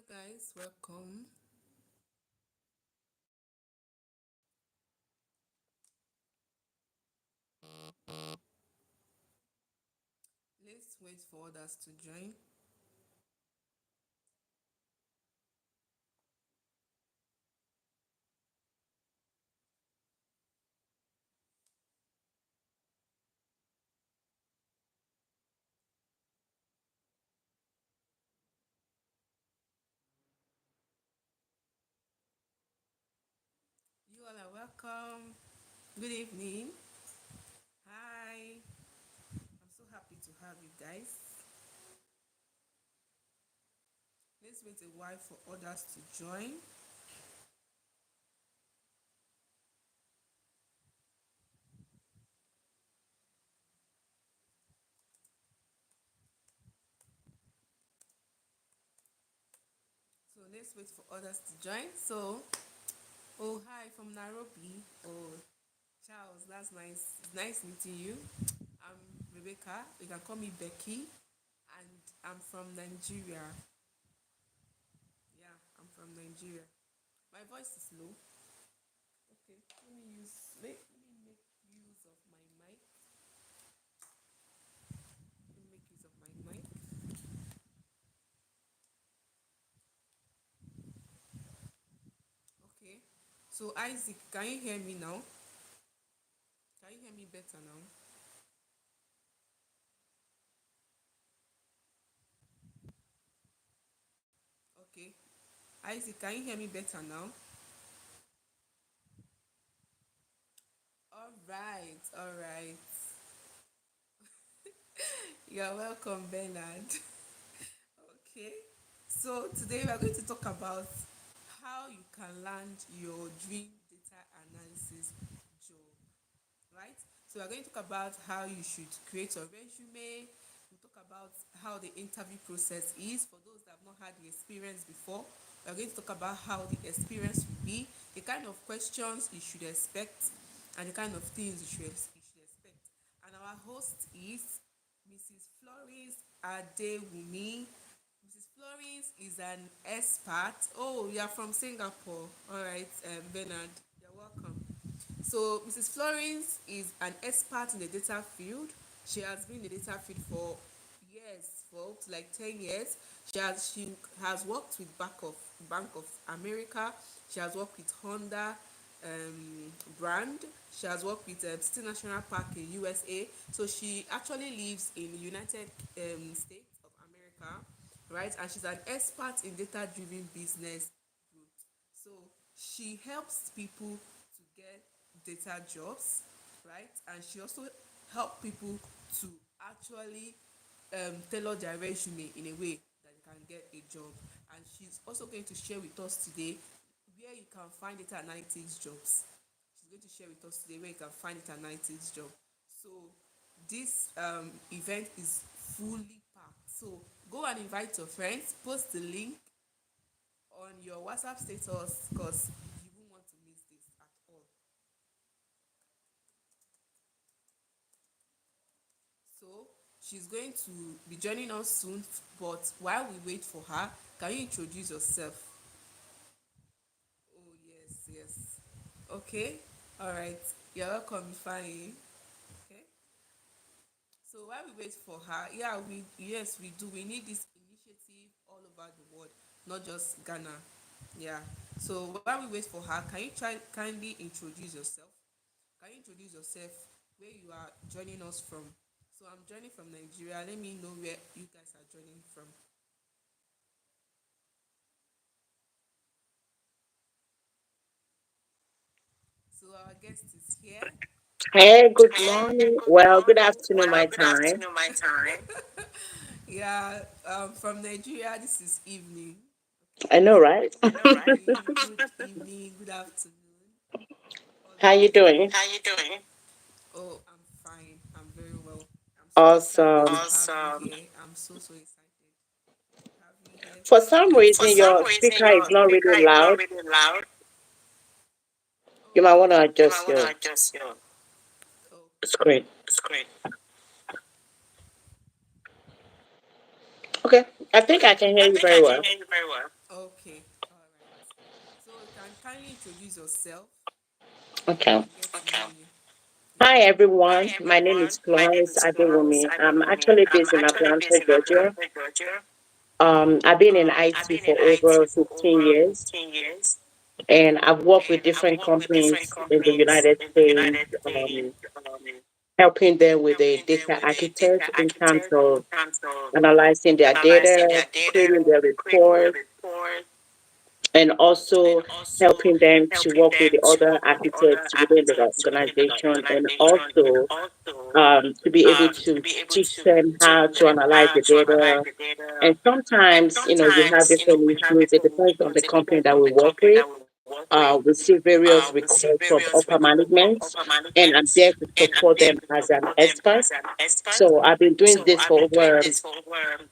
Guys, welcome. Let's wait for others to join. You all are welcome. Good evening. Hi. I'm so happy to have you guys. Let's wait a while for others to join. So let's wait for others to join. Oh hi from Nairobi. Oh Charles, that's nice. It's nice meeting you. I'm Rebecca. You can call me Becky, and I'm from Nigeria. Yeah, I'm from Nigeria. My voice is low. Okay, let me make use of my mic. Let me make use of my mic. Okay. So Isaac, can you hear me now? Can you hear me better now? Okay. Isaac, can you hear me better now? All right, all right. You're welcome, Bernard. Okay. So today we are going to talk about how you can land your dream data analysis job, right? So we're going to talk about how you should create your resume. We'll talk about how the interview process is for those that have not had the experience before. We're going to talk about how the experience will be, the kind of questions you should expect, and the kind of things you should expect. And our host is Mrs. Flores Adewumi. Mrs. Flores is an expert. Oh, you are from Singapore. All right, Bernard, you're welcome. So Mrs. Florence is an expert in the data field. She has been in the data field for years, for up to like 10 years. She has worked with Bank of America. She has worked with Honda brand. She has worked with City National Park in USA. So she actually lives in the United States of America, right? And she's an expert in data-driven business growth. So she helps people to get data jobs, right? And she also help people to actually tailor their resume in a way that they can get a job. And she's also going to share with us today where you can find data analytics jobs. She's going to share with us today where you can find data analytics job. So this event is fully packed. So go and invite your friends, post the link on your WhatsApp status because you won't want to miss this at all. So she's going to be joining us soon, but while we wait for her, can you introduce yourself? Oh yes, yes. Okay, all right. You're welcome, Ifeanyi. Okay. So while we wait for her, yeah, we yes we do. We need this initiative all over the world, not just Ghana. Yeah. So while we wait for her, can you try kindly introduce yourself? Can you introduce yourself where you are joining us from? So I'm joining from Nigeria. Let me know where you guys are joining from. So our guest is here. Hey, good Hey, morning. good Well, good morning. afternoon, Well, my good time. afternoon, my time. Yeah, from Nigeria, this is evening. Okay. I know, right? I know, right? Good evening, good afternoon, all How over you the doing? world. How you doing? Oh, I'm fine. I'm very well. I'm so excited to Awesome. have you here. I'm so excited to have you here. For some For reason, some your reason, speaker is your not speaker really is not loud. really loud. You Oh, might want to really? You might adjust want to your adjust your screen. screen. Okay, I think Okay, I can hear I you think very I can well. hear you very well. kindly introduce yourself so we Okay. can get to know you. Yeah. Hi, everyone. My name is Flouresce Adewumi. I'm actually based in Atlanta, Georgia. I've been in IT for over 15 years, and I've worked with different companies in the United States, helping them with a data architect in terms of analyzing their data, creating their reports, and also helping them to work with the other architects within the organization, and also to be able to teach them how to analyze the data. And sometimes, we have different issues. It depends on the company that we work with. We see various requests from upper management, and I'm there to support them as an expert. So I've been doing this for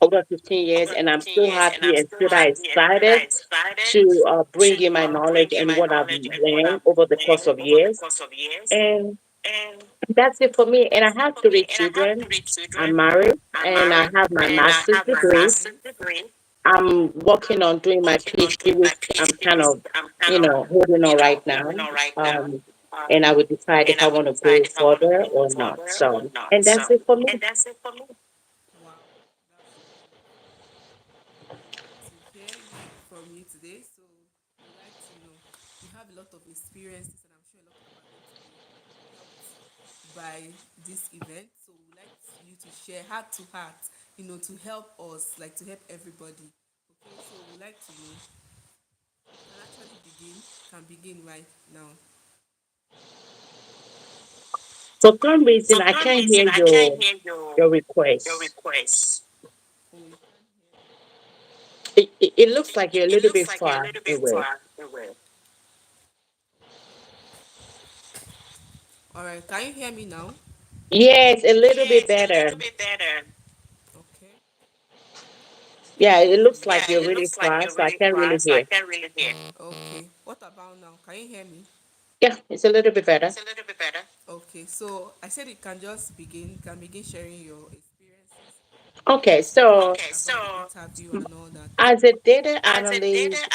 over 15 years, and I'm so happy and so excited to bring in my knowledge and what I've learned over the course of years. And that's it for me. And I have three children. I'm married, and I have my master's That's degree. nice. I'm working on doing my PhD, which I'm kind of, holding on right now. Um, and I would decide if I want to go further or not. So, and that's it for me. Wow, that's nice to hear you from you today. So we like to, you have a lot of experiences, and I'm sure a lot of people are going to be helped by this event. So we like you to share heart to heart, to help us, like to help everybody. Okay, so we like to, you can actually begin, can begin right now. For some reason, I can't hear your request. Oh, you can't hear me. It looks like you're a little bit far away. Okay. All right. Can you hear me now? Yes, a little bit better. Okay. Yeah, it Just a looks minute. like you're really far, so I can't really hear. Okay. What about now? Can you hear me? Yeah, it's a little bit better. Okay. So I said you can just begin. You can begin sharing your experiences, Okay, so about the interview and all that. as a data analyst,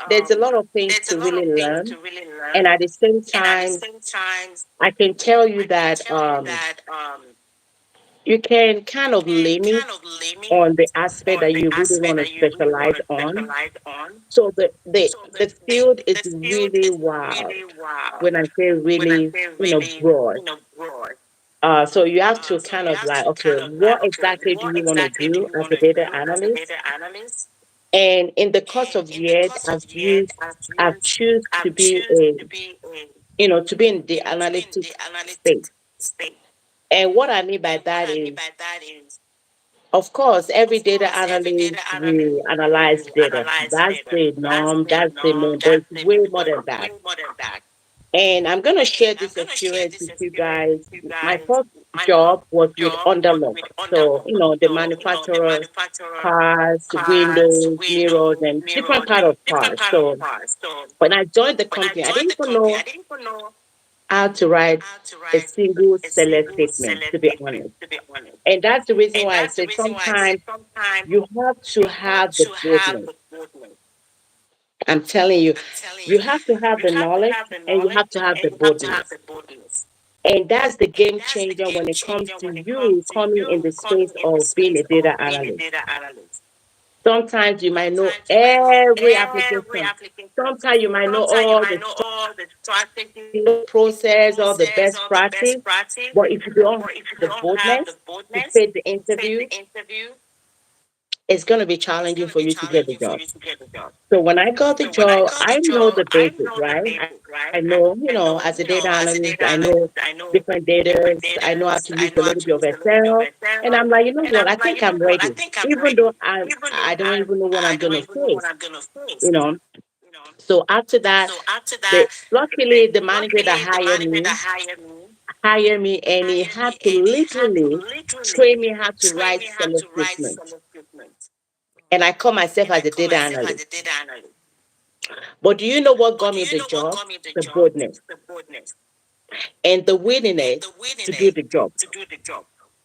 there's a lot of things to really learn. And at the same time, I can tell you that you can kind of limit on the aspect that you really want to specialize on. So the field is really wild. When I say really, broad. So you have to kind of like, okay, what exactly do you want to do as a data analyst? And in the course of years, I've choose to be to be in the analytics space. And what I mean by that is, of course, every data analyst will analyze data. That's the norm. That's the main, but it's way more than that. And I'm going to share this experience with you guys. My first job was with Underlock. So, the manufacturer cars, windows, mirrors, and different kind of cars. So when I joined the company, I didn't even know how to write a single seller statement, to be honest. And that's the reason why I said sometimes you have to have the boldness. I'm telling you, you have to have the knowledge and you have to have the boldness. And that's the game changer when it comes to you coming in the space of being a data analyst. Sometimes you might know every application. Sometimes you might know all the process, all the best practice. But if you don't have the boldness to face the interview, it's going to be challenging for you to get the job. So when I got the job, I know the basics, right? I know, as a data analyst, I know different data. I know how to use a little bit of Excel. And I'm like, you know what? I think I'm ready. Even though I don't even know what I'm going to face, you know. So after that, luckily the manager that hired me, and he had to literally train me how to write seller statements. And I call myself as a data analyst. But do you know what got me the job? The boldness and the willingness to do the job.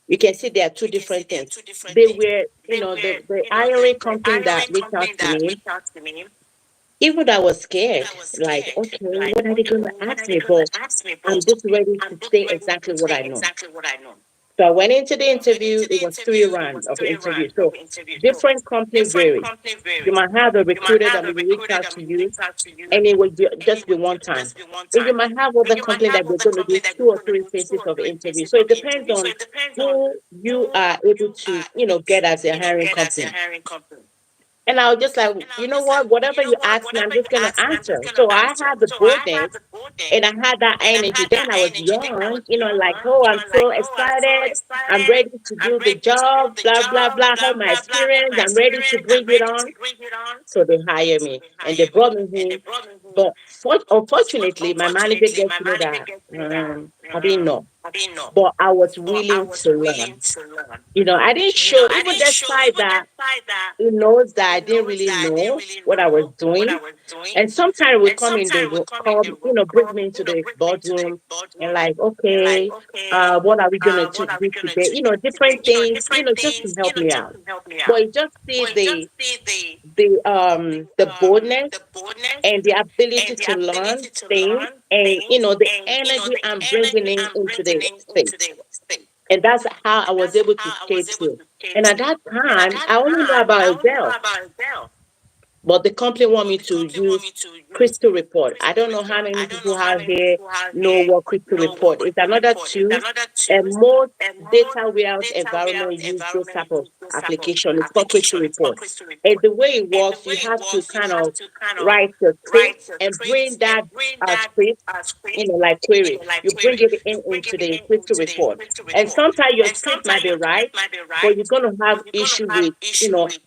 You can see there are two different things. They were, the hiring company that reached out to me, Even though I was scared, like, okay, what are they going to ask me? But I'm just ready to say exactly what I know. So I went into the interview. It was 3 rounds of interview. So different company vary. You might have a recruiter that will reach out to you, and it will just be one time. And you might have other company that they're going to do 2 or 3 phases of interview. So it depends on who you are able to, get as a hiring company. And I was just like, you know what? Whatever you ask me, I'm just going to answer. So I had the boldness and I had that energy. Then I was young, like, oh, I'm so excited. I'm ready to do the job, blah, blah, blah. I have my experience. I'm ready to bring it on. So they hired me and they brought me in. But unfortunately, my manager gets to know that I didn't know. But I was willing to learn. I didn't show, even despite that, he knows that I didn't really know what I was doing. And sometimes we come in the room, bring me into the boardroom and like, okay, what are we gonna do today? Different things, just to help me out. But you just see the boldness and the ability to learn things and the energy I'm bringing in into the space. And that's how I was able to skate through. And at that time, I only know about Excel. But the company want me to use Crystal Report. I don't know how many people out here know what Crystal Report is. Another tool, and most data warehouse environment use those type of application. It's called Crystal Report. And the way it works, you have to kind of write your script and bring that script, like query. You bring it in into the Crystal Report. And sometimes your script might be right, but you're going to have issue with,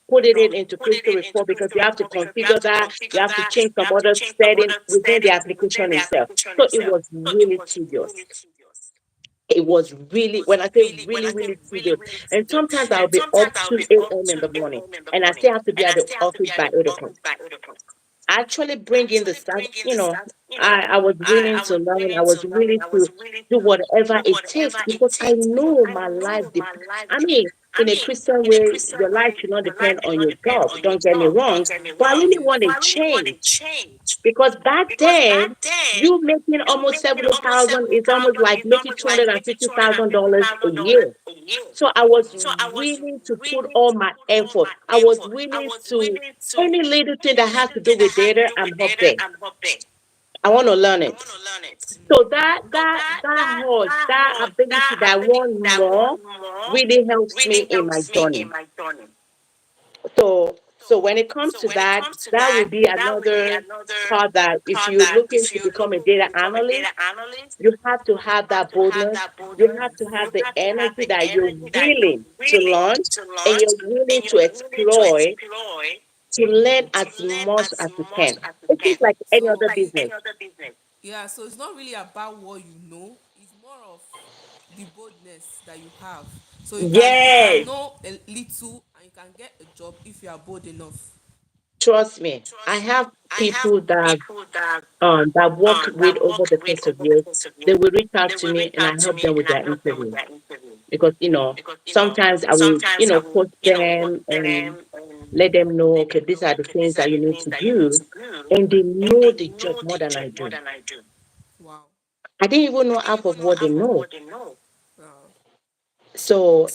putting it into Crystal Report because you have to configure that. You have to change some other setting within the application itself. So it was really tedious. It was really, when I say really, really tedious. And sometimes I'll be up 2 a.m. in the morning and I still have to be at the office by 8 o'clock. Actually bring in the staff, I was willing to learn. I was willing to do whatever it takes because I know my life. I mean, in a Christian way, your life should not depend on your job. Don't get me wrong. But I really want a change because back then, you making almost 70,000 is almost like making $250,000 a year. So I was willing to put all my effort. I was willing to any little thing that has to do with data, I'm up there. I want to learn it. So that hold, that ability that I want more really helps me in my journey. So when it comes to that, that will be another part that if you're looking to become a data analyst, you have to have that boldness. You have to have the energy that you're willing to learn and you're willing to explore to learn as much as you can. It's just like any other So business. yeah, so it's not really about what you know. It's more of the boldness that you have. So you can Yes, know a little and you can get a job if you are bold enough. trust me. I have people that work with over the course of years. They will reach out to me and I help them with their interview because sometimes I will coach them and let them know, okay, these are the things that you need to do, and they know the job more than I do. Wow. I didn't even know half of what they know. Wow. So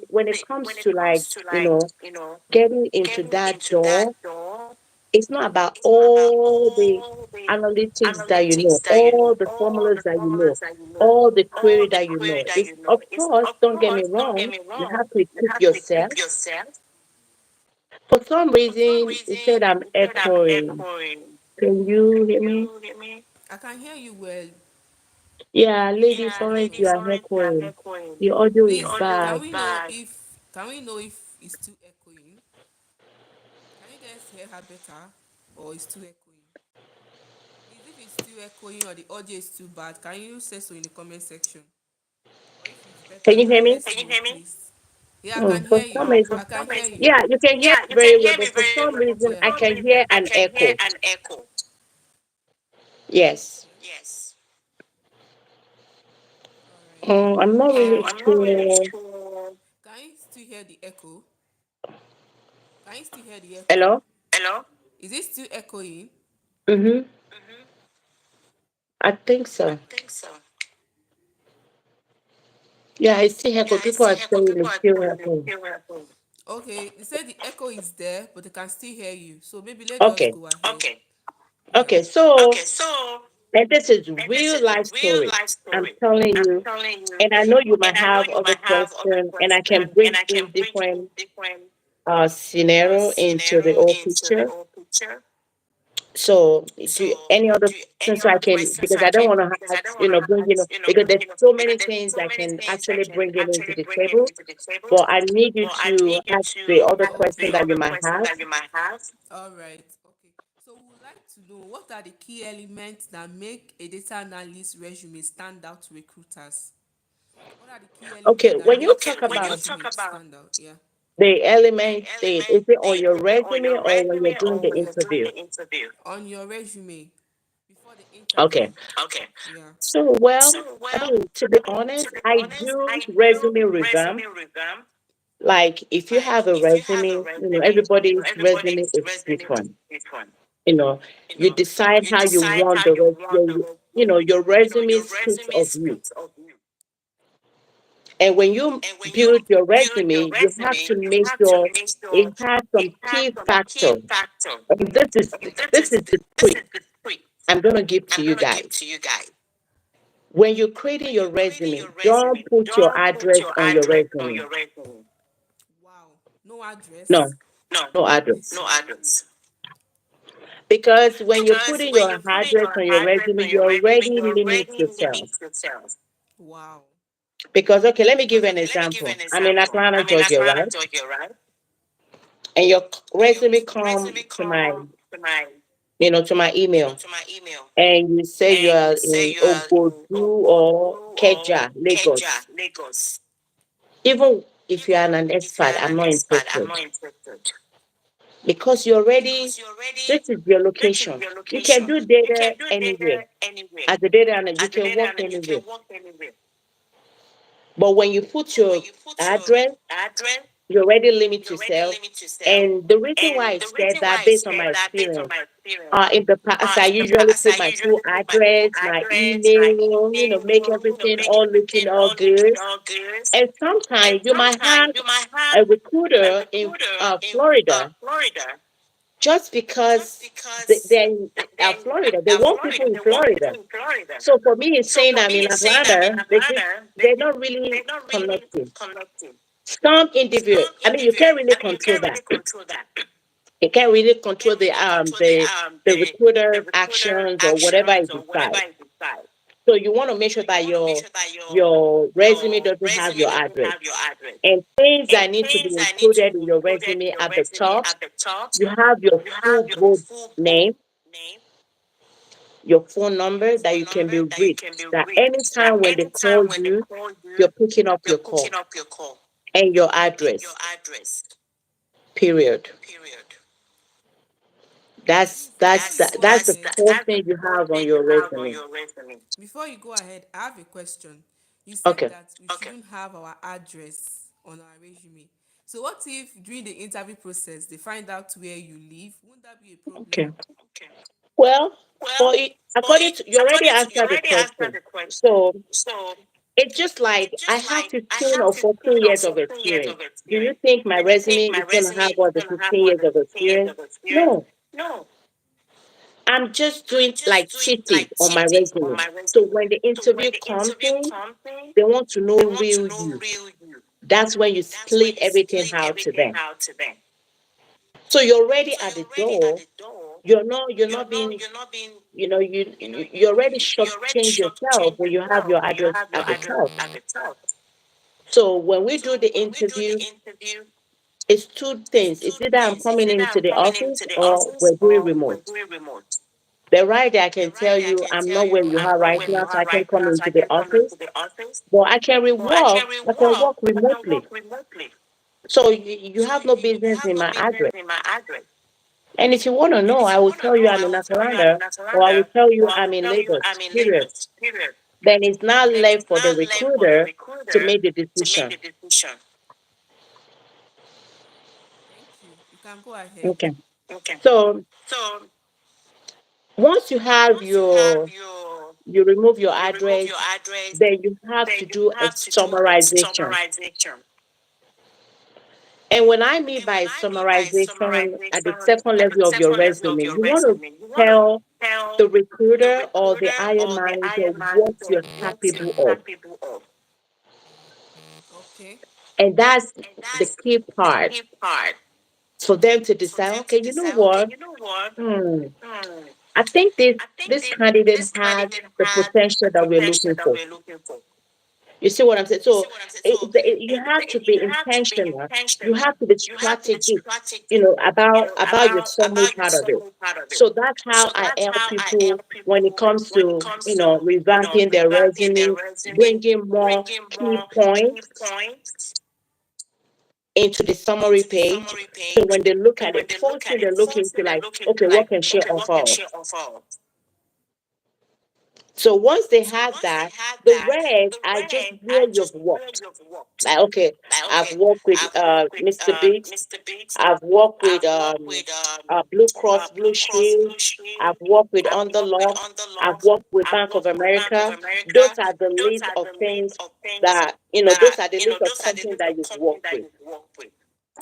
when it comes to like getting into that door, it's not about all the analytics that you know, all the formulas that you know, all the query that you know. It's of course, don't get me wrong, you have to equip yourself. For some reason, it said I'm echoing. Can you hear me? I can hear you well. Yeah, Lady Florence, you are echoing. The audio is Please, bad. can we know if it's still echoing? Can you guys hear her better? Or it's still echoing? Please, if it's still echoing or the audio is too bad, can you say so in the comment section? Or if it's better Can you now, hear me? let's know, please. Yeah, I can For hear you. some reason, I can hear you. yeah, you can hear it very well, but for some reason, Yeah. I can hear an echo. Yes. Okay. All right. I'm not really sure. Can you still hear the echo? Can you still hear the echo? Hello? Is it still echoing? Mm-hmm. I think so. Yeah, I see heckle. People are saying it's still heckle. Okay, they said the echo is there, but they can still hear you. So maybe let's just Okay. go ahead. Okay. Yeah. Okay. So, and this is real life story. I'm telling you, and I know you might have other questions, and I can bring in different scenario into the whole picture. So, do you, any other question so I can, because I don't want to have, bring because there's so many things I can actually bring it into the table, but I need you to ask the other question that you might have. All right. Okay. So we would like to know what are the key elements that make a data analyst resume stand out to recruiters? What are the key Okay, elements that when you makes talk a about resume stand out? Yeah. the element, is it on your resume or when you're doing the interview? On your resume before the Okay. interview. Yeah. So, well, I mean, to be honest, I do resume revamp. Like, if you have a resume, everybody's resume is different. You know, you decide how you want your resume speaks of you. And when you build your resume, you have to make sure it has some key factors. And this is the trick I'm gonna give to you guys. When you're creating your resume, don't put your address on your resume. Wow. No address. No, no address. Because when you're putting your address on your resume, you already limit yourself. Wow. Because okay, let me give you an example. I'm in Atlanta, Georgia, right? And your resume come to my email, and you say you are in Ogodu or Keja, Lagos. Even if you are an expert, I'm not interested because you already. This is your location. You can do data anywhere. As a data analyst, you can work anywhere. But when you put your address, you already limit yourself. And the reason why I said that, based on my experience, in the past, I usually put my full address, my email, make everything all looking all good. And sometimes you might have a recruiter in Florida, just because they're in Florida. They want people in Florida. So for me, it's saying I'm in Atlanta, they're not really connecting. Some individual, I mean, you can't really control that. You can't really control the recruiter actions or whatever it decides. So you want to make sure that your resume doesn't have your address. And things that need to be included in your resume at the top, you have your full bold name, your phone number that you can be reached. That anytime when they call you, you're picking up your call, and your address. Period. That's the first thing you have on your resume. Before you go ahead, I have a question. You said Okay. that we shouldn't have our address on our resume. So what if during the interview process they find out where you live? Wouldn't that be a problem? Okay. Well, for it, according to, you already answered the question. So it's just like I have 15 or 14 years of experience. Do you think my resume is going to have all the 15 years of experience? No. I'm just doing like cities on my resume. So when the interview comes in, they want to know real you. That's when you split everything out to them. So you're already at the door. You're not being, you already shortchange yourself when you have your address at the top. So when we do the interview, it's two things. It's either I'm coming into the office or we're doing remote. But right there, I can tell you I'm not where you are right now, so I can come into the office. But I can work remotely. So you have no business in my address. And if you want to know, I will tell you I'm in Atlanta, or I will tell you I'm in Lagos, period. Then it's not left for the recruiter to make the decision. Thank you. You can go ahead. Okay. So once you have you remove your address, then you have to do a summarization. And when I mean by summarization at the second level of your resume, you want to tell the recruiter or the hiring manager what you're capable of. Okay. And that's the key part for them to decide, okay, you know what? Hmm, I think this candidate has the potential that we're looking for. You see what I'm saying? So you have to be intentional. You have to be strategic, about your summary part of it. So that's how I help people when it comes to, revamping their resume, bringing more key points into the summary page. So when they look at it, first thing they look into like, okay, what can she offer us? So once they have that, the rest are just where you've worked. Like, okay, I've worked with Mr. Biggs. I've worked with Blue Cross Blue Shield. I've worked with Underlock. I've worked with Bank of America. Those are the list of things that, those are the list of companies that you've worked with.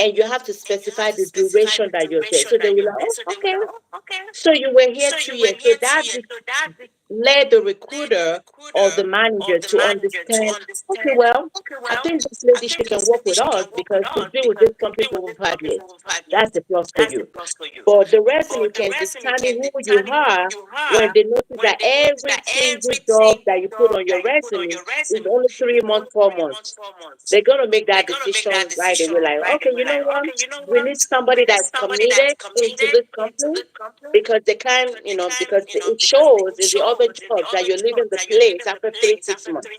And you have to specify the duration that you're there. So they will like, oh, okay. So you were here 2 years. So that led the recruiter or the manager to understand, okay, well, I think this lady, she can work with us because she's been with this company for over 5 years. That's a plus for you. But the resume can determine who you are when they notice that every single job that you put on your resume is only 3 months, 4 months. They're going to make that decision right away. Like, okay, you know what? We need somebody that's committed into this company because they can, because it shows in the other jobs that you're leaving the place after 3, 6 months.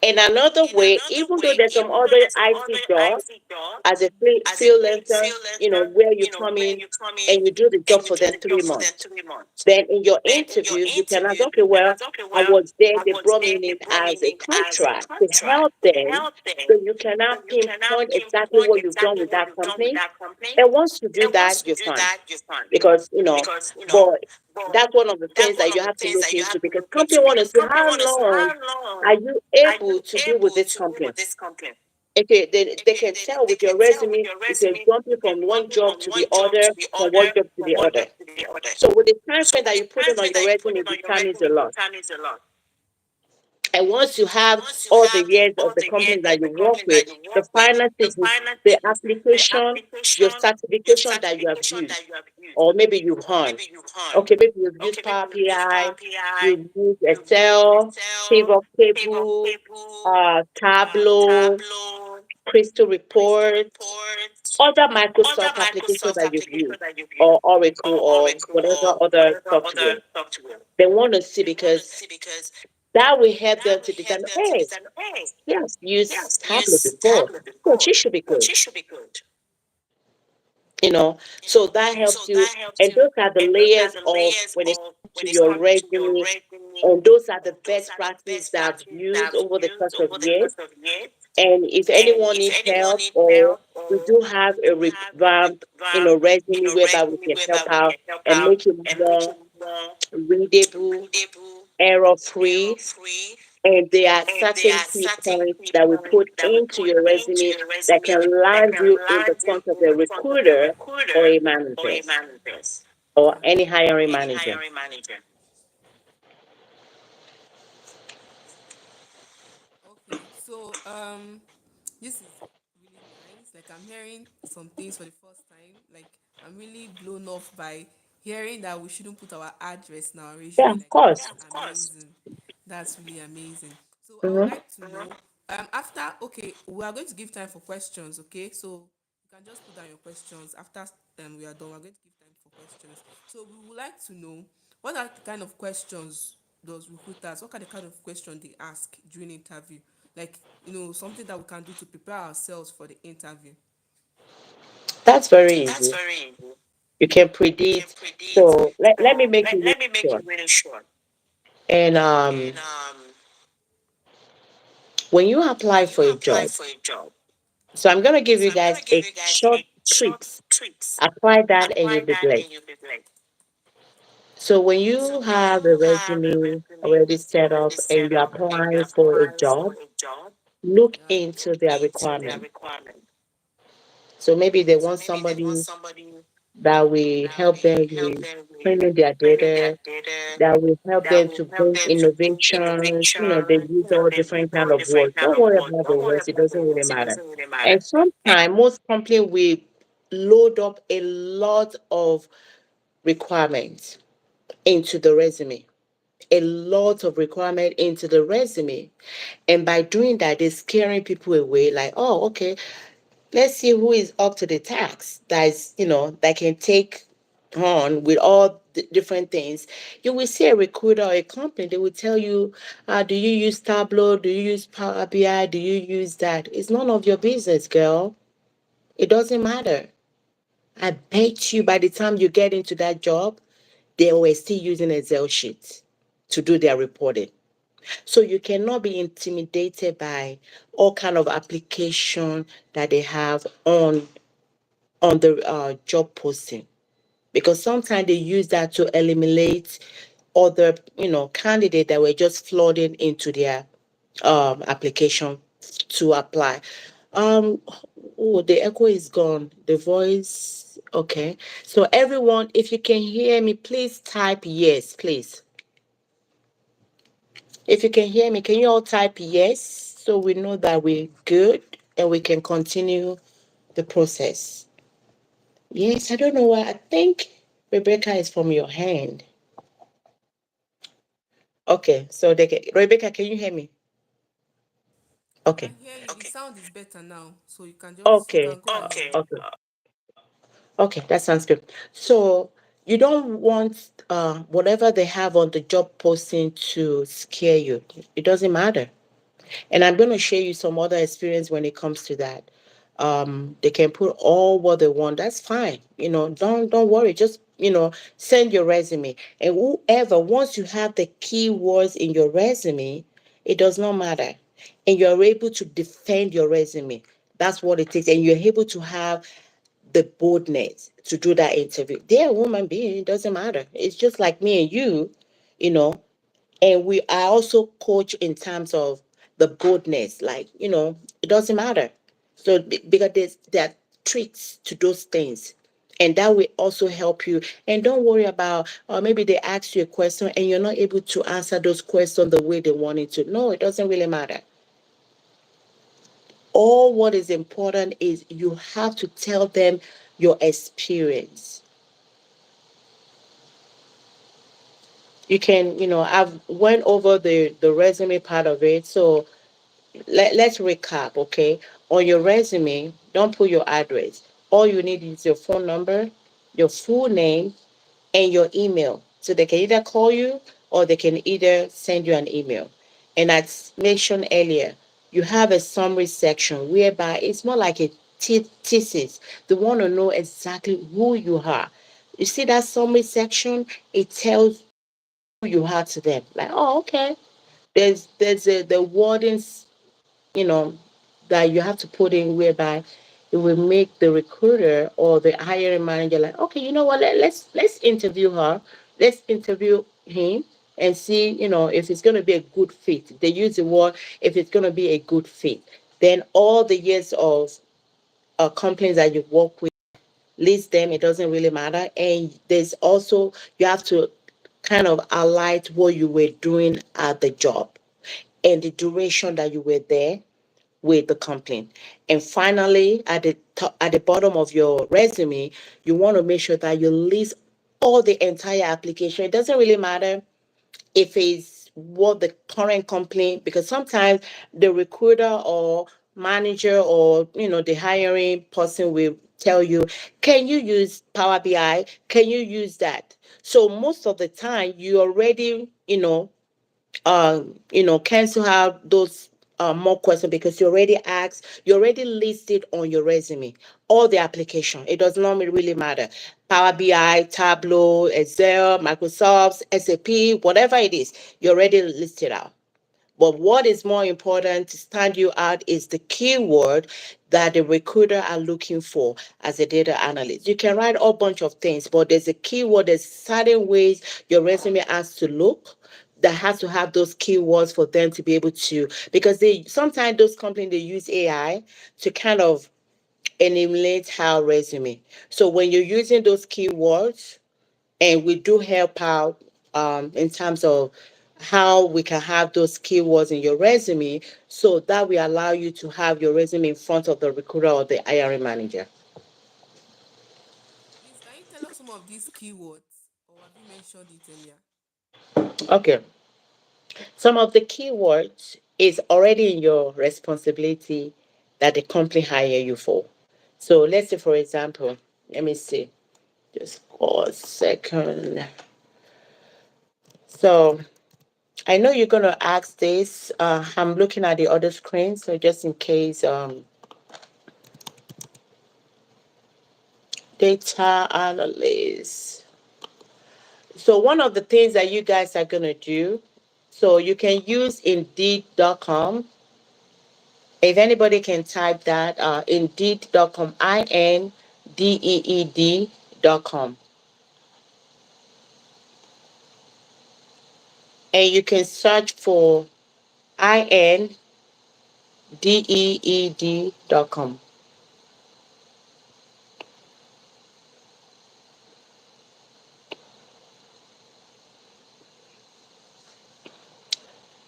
And another way, even though there's some other IT jobs as a freelancer, where you come in and you do the job for them 3 months. Then in your interview, you can ask, okay, well, I was there, they brought me in as a contract to help them. So you cannot pinpoint exactly what you've done with that company. And once you do that, you're fine. Because, but that's one of the things that you have to look into because company want to see how long are you able to be with this company. Okay, they can tell with your resume if you're jumping from one job to the other, from one job to the other. So with the time frame that you put in on your resume, it determines a lot. And once you have all the years of the companies that you work with, the final thing is the application, your certification that you have used, or maybe you've earned. Okay, maybe you've used Power BI, you've used Excel, pivot table, Tableau, Crystal reports, other Microsoft applications that you've used, or Oracle, or whatever other software. They want to see because that will help them to determine, hey, yes, used Tableau before. So she should be good. You know, so that helps you. And those are the layers of when it comes to your resume. And those are the best practices that I've used over the course of years. And if anyone needs help, or we do have a revamped, resume whereby we can help out and make it more readable, error free. And there are certain key points that we put into your resume that can land you in the front of a recruiter or a manager or any hiring manager. Okay. So this is really nice. Like I'm hearing some things for the first time. Like I'm really blown off by hearing that we shouldn't put our address in our Yeah, resume. of Like course. that's amazing. That's really amazing. So I would Hmm. like to know after okay, we are going to give time for questions, okay? So you can just put down your questions after we are done. We're going to give time for questions. So we would like to know what are the kind of questions those recruiters, what are the kind of questions they ask during interview? Like, something that we can do to prepare ourselves for the interview. That's very easy. You can predict. So let me make it really short. And when you apply for a job, so I'm going to give you guys a short. tricks. Apply that and you'll be blessed. So when you have a resume already set up and you're applying for a job, look Yeah. into their requirement. So maybe they want somebody that will help them with cleaning their data, that will help them to bring innovations. They use all different kind of words. Don't worry about the words; it doesn't really matter. And sometimes most companies will load up a lot of requirements into the resume. A lot of requirement into the resume. And by doing that, they're scaring people away, like, oh, okay, let's see who is up to the task that can take on with all the different things. You will see a recruiter or a company, they will tell you, do you use Tableau? Do you use Power BI? Do you use that? It's none of your business, girl. It doesn't matter. I bet you by the time you get into that job, they were still using Excel sheets to do their reporting. So you cannot be intimidated by all kind of application that they have on the job posting, because sometimes they use that to eliminate other candidates that were just flooding into their application to apply. um oh, the echo is gone, the voice. Okay, so everyone, if you can hear me, please type yes, please. If you can hear me, can you all type yes, so we know that we're good and we can continue the process. Yes, I don't know why. I think Rebecca is from your hand. Okay, so Rebecca, can you hear me? I Okay. can hear you. The sound is better now, so you Okay. can go ahead. Okay. Okay, that sounds good. So you don't want whatever they have on the job posting to scare you. It doesn't matter. And I'm going to share you some other experience when it comes to that. They can put all what they want. That's fine. Don't worry. Just send your resume. And whoever, once you have the keywords in your resume, it does not matter. And you're able to defend your resume. That's what it takes. And you're able to have the boldness to do that interview. They're a human being. It doesn't matter. It's just like me and you know, and we are also coach in terms of the boldness, like it doesn't matter. So because there are tricks to those things, and that will also help you. And don't worry about, or maybe they ask you a question and you're not able to answer those questions the way they wanted to. No, it doesn't really matter. All what is important is you have to tell them your experience. You can, I've went over the resume part of it. So let's recap, okay? On your resume, don't put your address. All you need is your phone number, your full name, and your email. So they can either call you or they can either send you an email. And as mentioned earlier, you have a summary section whereby it's more like a thesis. They want to know exactly who you are. You see that summary section? It tells who you are to them. Like, oh, okay. The wordings, you know, that you have to put in whereby it will make the recruiter or the hiring manager like, okay, you know what, let's interview her, let's interview him and see, if it's gonna be a good fit. They use the word if it's gonna be a good fit. Then all the years of companies that you work with, list them, it doesn't really matter. And there's also you have to kind of highlight what you were doing at the job and the duration that you were there with the company. And finally, at the top, at the bottom of your resume, you want to make sure that you list all the entire application. It doesn't really matter if it's what the current company, because sometimes the recruiter or manager or the hiring person will tell you, can you use Power BI? Can you use that? So most of the time you already cancel out those more questions, because you already listed on your resume all the application. It does not really matter. Power BI, Tableau, Excel, Microsoft, SAP, whatever it is, you already listed out. But what is more important to stand you out is the keyword that the recruiter are looking for as a data analyst. You can write a bunch of things, but there's a keyword, there's certain ways your resume has to look that has to have those keywords for them to be able to, because they sometimes those companies they use AI to kind of eliminate our resume. So when you're using those keywords, and we do help out in terms of how we can have those keywords in your resume, so that will allow you to have your resume in front of the recruiter or the hiring manager. Please, can you tell us some of these keywords, or have you mentioned it earlier? Okay, some of the keywords is already in your responsibility that the company hire you for. So let's say, for example, let me see, just a second. So I know you're going to ask this. I'm looking at the other screen, so just in case, data analyst. So one of the things that you guys are going to do, so you can use indeed.com. If anybody can type that, indeed.com, INDEED.com. And you can search for INDEED.com.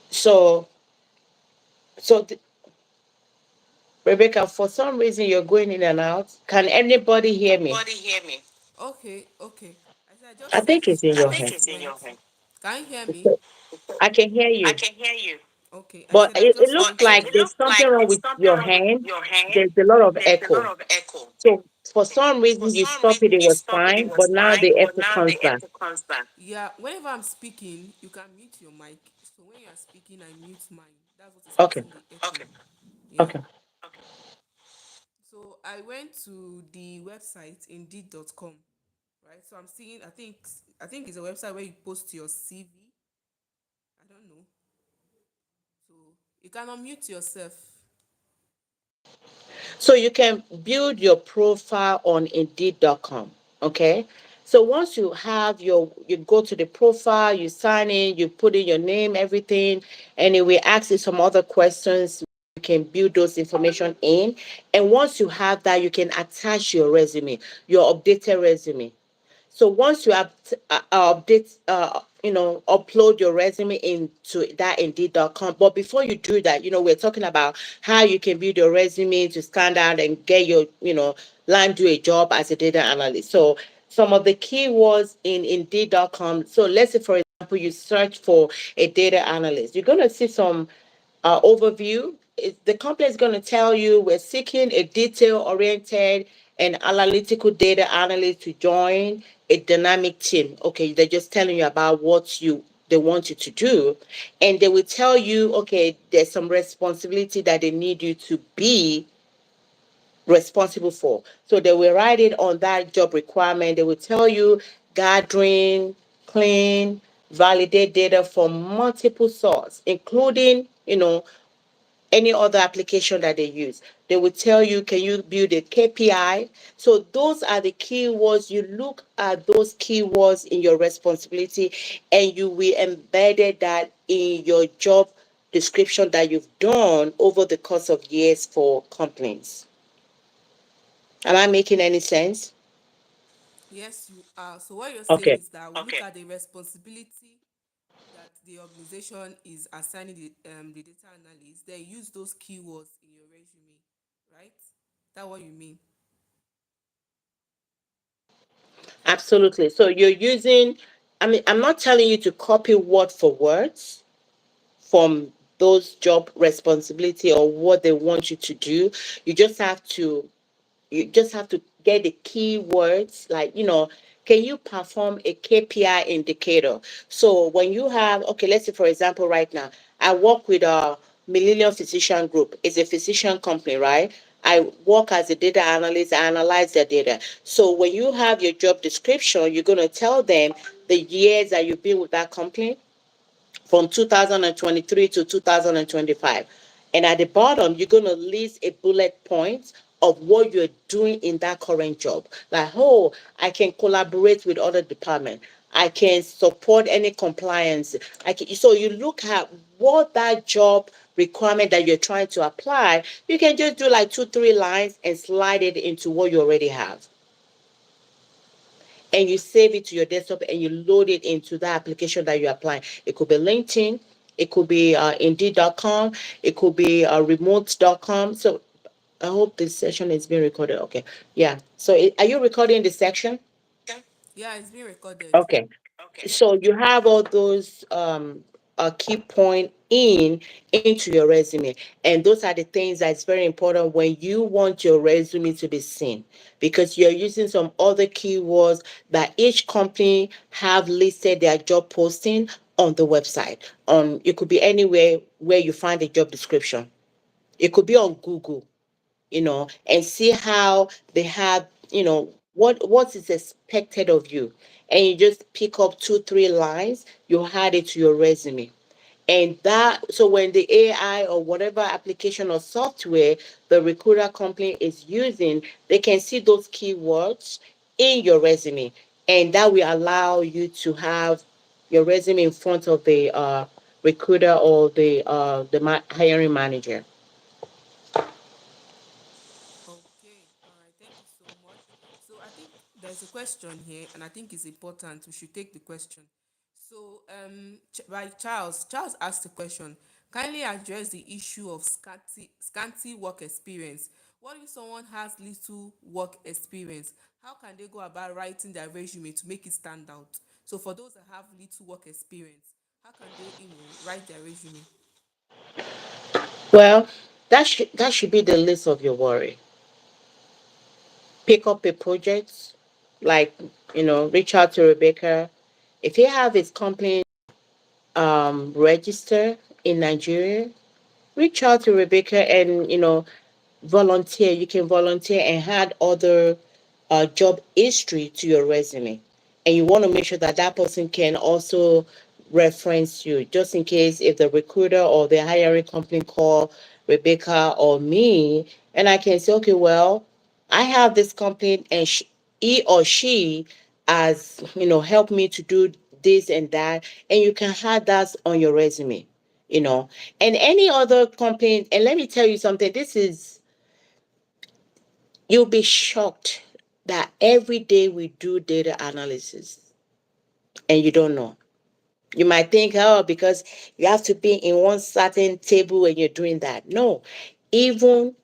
So, so Rebecca, for some reason you're going in and out. Can anybody hear me? Anybody hear me? Okay, okay. I said I I just think it's searched in and your it hand. went. Can you hear me? I can hear I you. can hear you. Okay, I But said I it just looks went like to. there's Looks something like wrong there's with something your wrong with hand. your hand. There's a lot of There's a lot echo. of echo. So for some For reason you some stop reason it, it you was stop it, it fine, but was now fine, the but echo now comes the back. echo comes back. Yeah, whenever I'm speaking, you can mute your mic. So when you are speaking, I mute mine. That's what is Okay, causing the echo. Okay. Yeah. okay. Okay. So I went to the website indeed.com, right? So I'm seeing I think it's a website where you post your CV. I don't know. So you can unmute yourself. So you can build your profile on indeed.com. Okay. So once you have you go to the profile, you sign in, you put in your name, everything, and it will ask you some other questions. You can build those information in. And once you have that, you can attach your resume, your updated resume. So once you update, upload your resume into that indeed.com. But before you do that, we're talking about how you can build your resume to stand out and get your, land you a job as a data analyst. So some of the keywords in indeed.com. So let's say, for example, you search for a data analyst. You're going to see some overview. The company is going to tell you we're seeking a detail oriented and analytical data analyst to join a dynamic team. Okay, they're just telling you about what they want you to do, and they will tell you, okay, there's some responsibility that they need you to be responsible for. So they will write it on that job requirement. They will tell you gathering, clean, validate data from multiple sources, including, any other application that they use. They will tell you, can you build a KPI? So those are the keywords. You look at those keywords in your responsibility and you will embed that in your job description that you've done over the course of years for companies. Am I making any sense? Yes, you are. So what you're saying Okay. is that we look at the responsibility that the organization is assigning the data analyst, then use those keywords in your resume, right? That what you mean? Absolutely. So you're using, I mean, I'm not telling you to copy word for words from those job responsibility or what they want you to do. You just have to you just have to get the keywords, like, can you perform a KPI indicator? So when you have, okay, let's say, for example, right now I work with a Millennium Physician Group. It's a physician company, right? I work as a data analyst. I analyze their data. So when you have your job description, you're going to tell them the years that you've been with that company. from 2023 to 2025. And at the bottom, you're going to list a bullet point of what you're doing in that current job. Like, oh, I can collaborate with other departments. I can support any compliance. So you look at what that job requirement that you're trying to apply. You can just do like 2, 3 lines and slide it into what you already have, and you save it to your desktop and you load it into that application that you're applying. It could be LinkedIn, it could be Indeed.com, it could be remote.com. So I hope this session is being recorded. Okay. Yeah. So are you recording this section? Yeah, it's being recorded. Okay. So you have all those key point into your resume, and those are the things that's very important when you want your resume to be seen, because you're using some other keywords that each company have listed their job posting on the website. It could be anywhere where you find a job description. It could be on Google, and see how they have, what is expected of you. And you just pick up 2, 3 lines, you add it to your resume. And so when the AI or whatever application or software the recruiter company is using, they can see those keywords in your resume. And that will allow you to have your resume in front of the recruiter or the hiring manager. Okay, all right, thank you so much. So I think there's a question here, and I think it's important. We should take the question. So, by Charles asked the question: kindly address the issue of scanty work experience. What if someone has little work experience? How can they go about writing their resume to make it stand out? So, for those that have little work experience, how can they, write their resume? Well, that should be the least of your worry. Pick up a project, like, reach out to Rebecca. If you have his company register in Nigeria, reach out to Rebecca and volunteer. You can volunteer and add other job history to your resume. And you want to make sure that that person can also reference you, just in case if the recruiter or the hiring company call Rebecca or me, and I can say, okay, well, I have this company, and he or she has, helped me to do this and that, and you can add that on your resume, you know, and any other company. And let me tell you something. You'll be shocked that every day we do data analysis and you don't know. You might think, oh, because you have to be in one certain table when you're doing that. No, even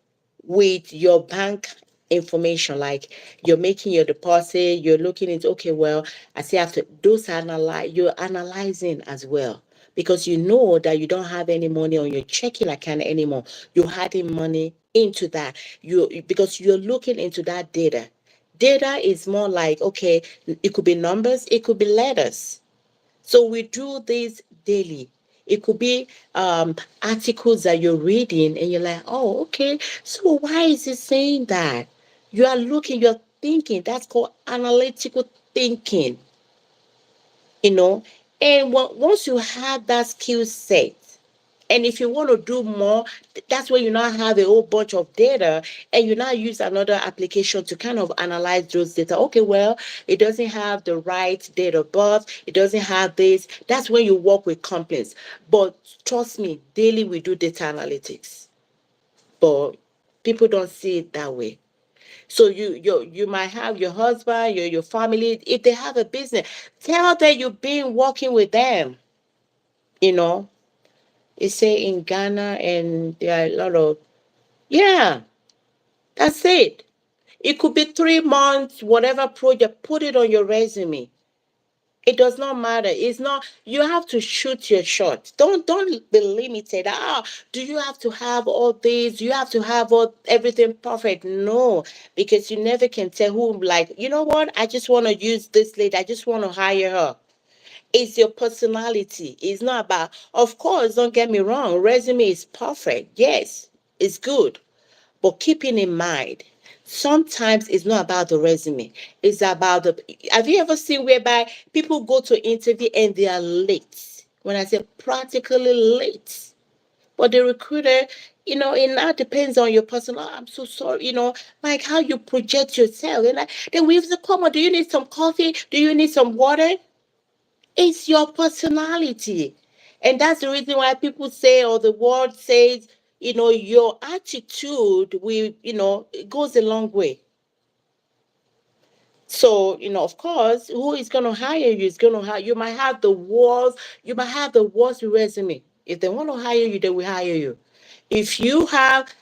with your bank information, like you're making your deposit, you're looking into, okay, well, I say after those you're analyzing as well. Because you know that you don't have any money on your checking account anymore. You're adding money into that. Because you're looking into that data. Data is more like, okay, it could be numbers, it could be letters. So we do this daily. It could be articles that you're reading and you're like, oh, okay. So why is it saying that? You are looking, you're thinking. That's called analytical thinking, you know. And once you have that skill set, and if you want to do more, that's when you now have a whole bunch of data and you now use another application to kind of analyze those data. Okay, well, it doesn't have the right date of birth, it doesn't have this. That's when you work with companies. But trust me, daily we do data analytics. But people don't see it that way. So you might have your husband, your family, if they have a business, tell them you've been working with them, you know. It's say in Ghana, and there are a lot of, yeah, that's it. It could be 3 months, whatever project, put it on your resume. It does not matter. It's not, you have to shoot your shot. Don't be limited. Do you have to have all this? Do you have to have everything perfect? No, because you never can tell who, like, you know what? I just want to use this lady. I just want to hire her. It's your personality. It's not about, of course, don't get me wrong, resume is perfect. Yes, it's good. But keeping in mind, sometimes it's not about the resume. It's about the, have you ever seen whereby people go to interview and they are late? When I say practically late. But the recruiter, it now depends on your personal. "Oh, I'm so sorry, like how you project yourself. And like, then we have to come on. Do you need some coffee? Do you need some water? It's your personality. And that's the reason why people say, or the word says, your attitude will, it goes a long way. So, of course, who is going to hire you is going to hire you. You might have the worst resume. If they want to hire you, they will hire you. If you have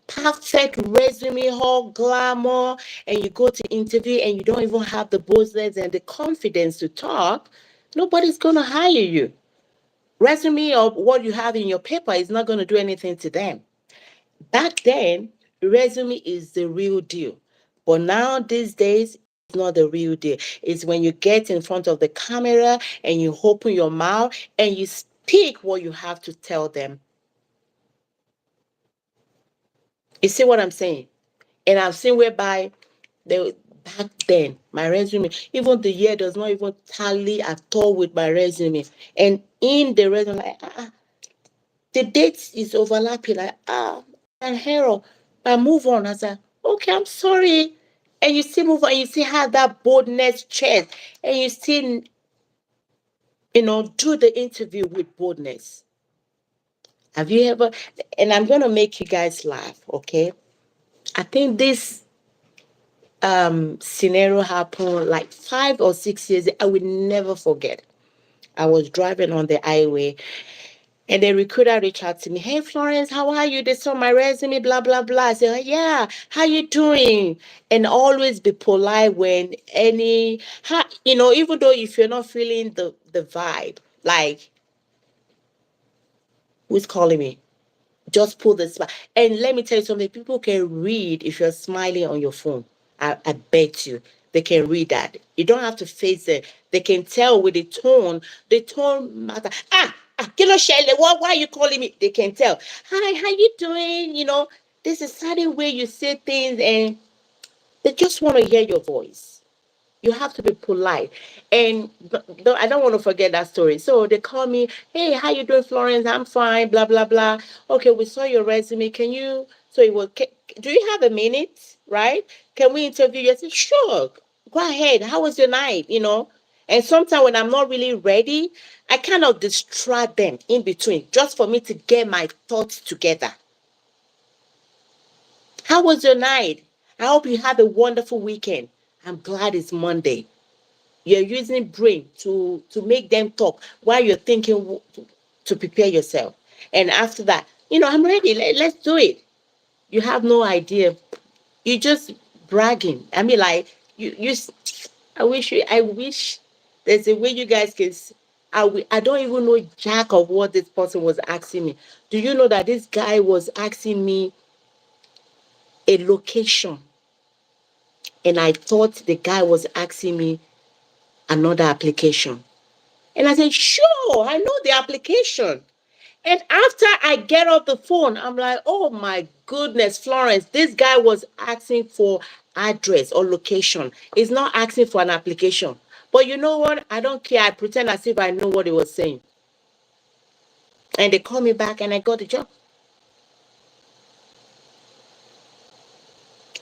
perfect resume, all glamour, and you go to interview and you don't even have the boldness and the confidence to talk, nobody's going to hire you. Resume or what you have in your paper is not going to do anything to them. Back then, resume is the real deal. But now, these days, it's not the real deal. It's when you get in front of the camera and you open your mouth and you speak what you have to tell them. You see what I'm saying? And I've seen whereby they, back then, my resume, even the year does not even tally at all with my resume. And in the resume, like, the date is overlapping. Like, and hero, I move on. I said, okay, I'm sorry. And you still move on, you still have that boldness chest, and you still, do the interview with boldness. Have you ever? And I'm gonna make you guys laugh, okay? I think this scenario happened like 5 or 6 years. I will never forget. I was driving on the highway. And the recruiter reached out to me, "Hey Florence, how are you? They saw my resume, blah blah blah." I said, "Oh, yeah, how you doing?" And always be polite when even though if you're not feeling the vibe, like, who's calling me? Just pull the smile. And let me tell you something, people can read if you're smiling on your phone. I bet you they can read that. You don't have to face it. They can tell with the tone. The tone matter. Shelley, why are you calling me? They can tell. Hi, how you doing? There's a certain way you say things and they just want to hear your voice. You have to be polite. And I don't want to forget that story. So they call me, "Hey, how you doing, Florence? I'm fine, blah, blah, blah. Okay, we saw your resume. Can you, so it was, do you have a minute, right? Can we interview you?" I said, "Sure, go ahead. How was your night?" And sometimes when I'm not really ready, I kind of distract them in between just for me to get my thoughts together. How was your night? I hope you had a wonderful weekend. I'm glad it's Monday. You're using brain to make them talk while you're thinking to prepare yourself. And after that, "I'm ready. Let's do it." You have no idea. You just bragging. I mean, like, I wish there's a way you guys can. I don't even know jack of what this person was asking me. Do you know that this guy was asking me a location, and I thought the guy was asking me another application. And I said, "Sure, I know the application." And after I get off the phone, I'm like, "Oh my goodness, Florence, this guy was asking for address or location. He's not asking for an application." But you know what? I don't care. I pretend as if I know what he was saying. And they called me back and I got the job.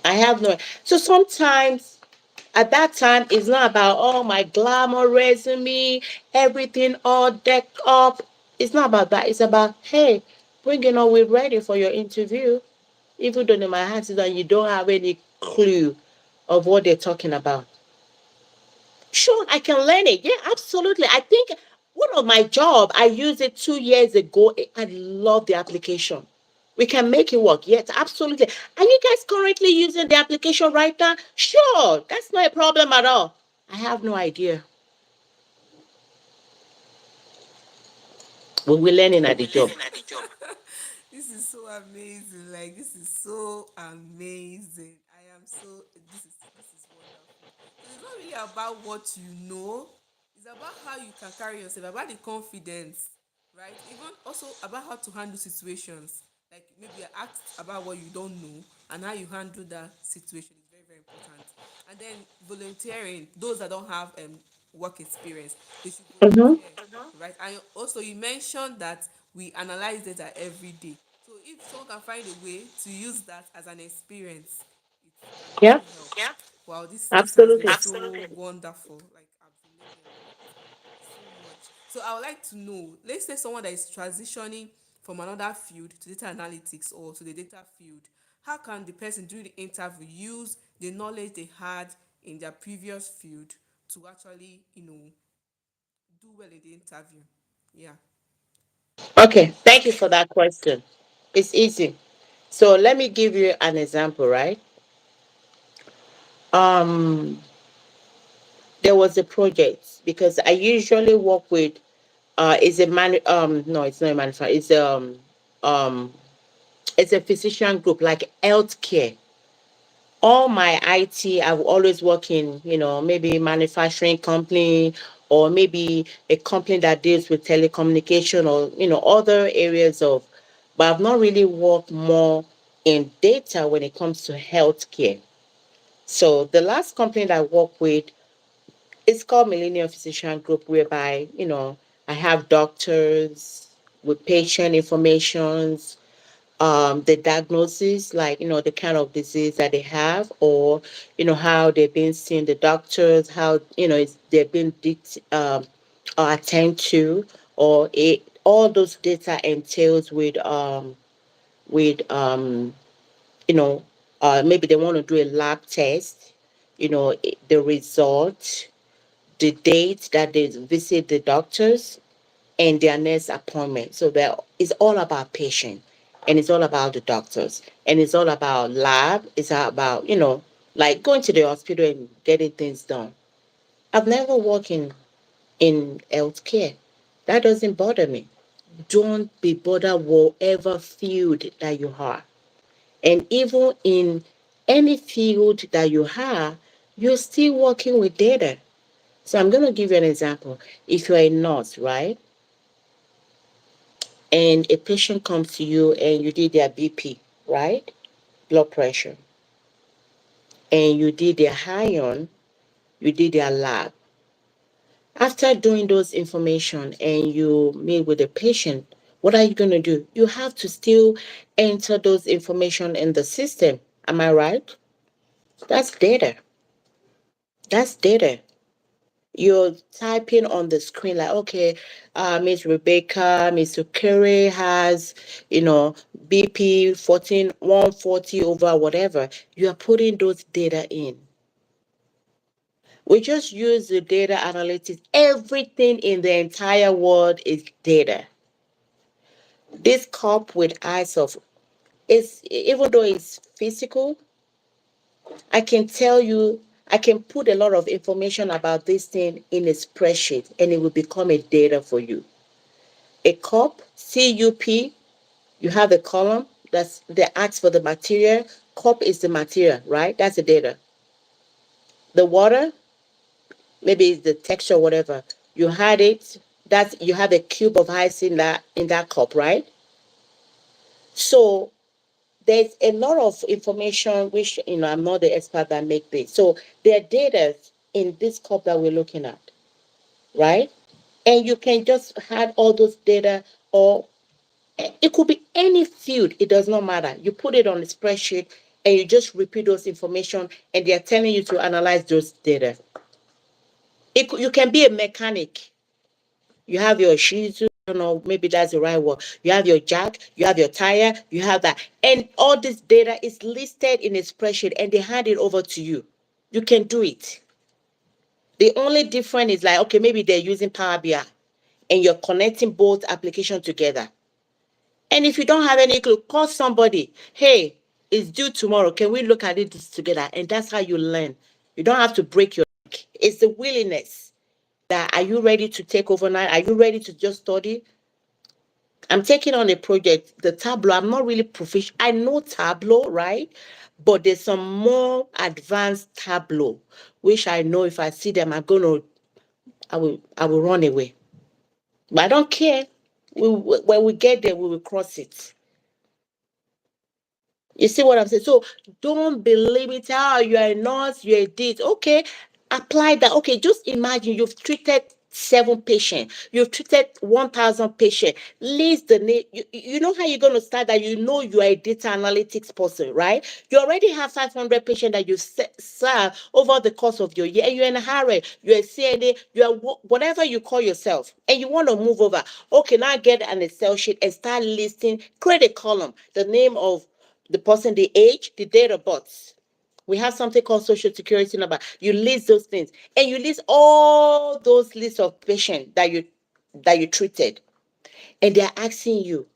I have no. So sometimes at that time, it's not about, oh, my glamour resume, everything all decked up. It's not about that. It's about, hey, bring it on, we're ready for your interview. Even though in my hands is that you don't have any clue of what they're talking about. Sure, I can learn it. Yeah, absolutely. I think one of my job, I used it 2 years ago. I love the application. We can make it work. Yes, absolutely. Are you guys currently using the application right now? Sure, that's not a problem at all. I have no idea. But we're learning at the job. This is so amazing. Like, this is so amazing. I am so this is wonderful. So it's not really about what you know. It's about how you can carry yourself, about the confidence, right? Even also about how to handle situations. Like, maybe you're asked about what you don't know and how you handle that situation is very, very important. And then volunteering, those that don't have work experience, they should Mm-hmm. volunteer. Right? And also you mentioned that we analyze data every day. So if someone can find a way to use that as an experience, it can Yeah, also help. Yeah. Wow, this has been absolutely. so wonderful. Like I've been learning a lot so much. So I would like to know, let's say someone that is transitioning from another field to data analytics or to the data field, how can the person during the interview use the knowledge they had in their previous field to actually, do well in the interview? Yeah. Okay, thank you for that question. It's easy. So let me give you an example, right? Um, there was a project because I usually work with is a man no, it's not a manufacturer, um it's a physician group like healthcare. All my IT, I've always worked in, maybe manufacturing company or maybe a company that deals with telecommunication or, other areas of, but I've not really worked more in data when it comes to healthcare. So the last company that I worked with is called Millennium Physician Group, whereby, I have doctors with patient informations, the diagnosis, like, the kind of disease that they have, or, how they've been seeing the doctors, how, they've been attend to, or all those data entails with you know, maybe they want to do a lab test, the result, the date that they visit the doctors, and their next appointment. So that it's all about patient, and it's all about the doctors, and it's all about lab. It's all about, like going to the hospital and getting things done. I've never worked in healthcare. That doesn't bother me. Don't be bothered whatever field that you are. And even in any field that you are, you're still working with data. So I'm going to give you an example. If you're a nurse, right? And a patient comes to you and you did their BP, right? Blood pressure. And you did their iron, you did their lab. After doing those information and you meet with the patient, what are you going to do? You have to still enter those information in the system. Am I right? That's data. That's data. You're typing on the screen like, okay, Miss Rebecca, Mr. Curry has, BP 140 over whatever. You are putting those data in. We just use the data analytics. Everything in the entire world is data. This cup with eyes of, is, even though it's physical, I can tell you, I can put a lot of information about this thing in a spreadsheet and it will become a data for you. A cup, CUP, you have a column that's the asks for the material. Cup is the material, right? That's the data. The water, maybe it's the texture, whatever. You had it. That's you have a cube of ice in that cup, right? So there's a lot of information which I'm not the expert that make this. So there are data in this cup that we're looking at, right? And you can just add all those data, or it could be any field. It does not matter. You put it on a spreadsheet and you just repeat those information, and they are telling you to analyze those data. You can be a mechanic. You have your shizu, I don't know, maybe that's the right word. You have your jack, you have your tire, you have that. And all this data is listed in a spreadsheet and they hand it over to you. You can do it. The only difference is like, okay, maybe they're using Power BI and you're connecting both applications together. And if you don't have any clue, call somebody. Hey, it's due tomorrow. Can we look at it together? And that's how you learn. You don't have to break your neck. It's the willingness that, are you ready to take overnight? Are you ready to just study? I'm taking on a project, the Tableau. I'm not really proficient. I know Tableau, right? But there's some more advanced Tableau, which I know if I see them, I will run away. But I don't care. When we get there, we will cross it. You see what I'm saying? So don't be limited. Oh, you're a nurse, you're a this. Okay. apply that. Okay, just imagine you've treated 7 patients, you've treated 1,000 patients. List the name. You know how you're going to start that? You know you are a data analytics person, right? You already have 500 patients that you serve over the course of your year, and you're in a hurry. You're a CNA, you are whatever you call yourself, and you want to move over. Okay, now get an Excel sheet and start listing, create a column, the name of the person, the age, the date of birth. We have something called social security number. You list those things, and you list all those lists of patients that you treated, and they're asking you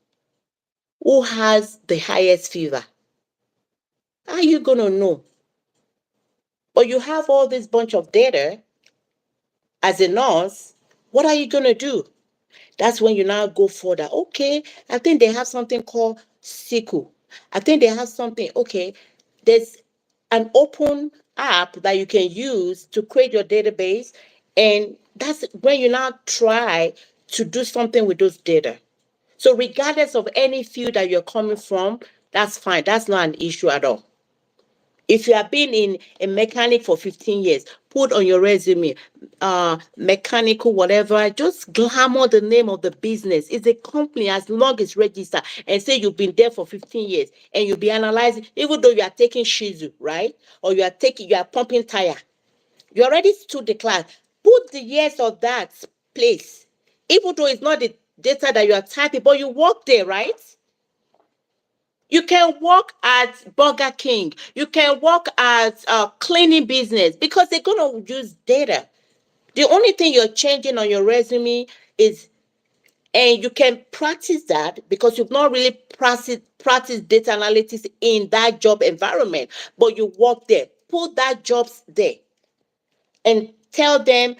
who has the highest fever. How are you gonna know? But you have all this bunch of data as a nurse. What are you gonna do? That's when you now go further. Okay, I think they have something called SQL. I think they have something. Okay, there's an open app that you can use to create your database. And that's when you now try to do something with those data. So, regardless of any field that you're coming from, that's fine. That's not an issue at all. If you have been in a mechanic for 15 years, put on your resume, mechanical, whatever, just glamour the name of the business. It's a company as long as registered, and say you've been there for 15 years, and you'll be analyzing, even though you are taking shizu, right? Or you are pumping tire. You already stood the class. Put the years of that place. Even though it's not the data that you are typing, but you work there, right? You can work at Burger King. You can work at cleaning business because they're going to use data. The only thing you're changing on your resume is, and you can practice that because you've not really practiced data analytics in that job environment, but you work there. Put that jobs there and tell them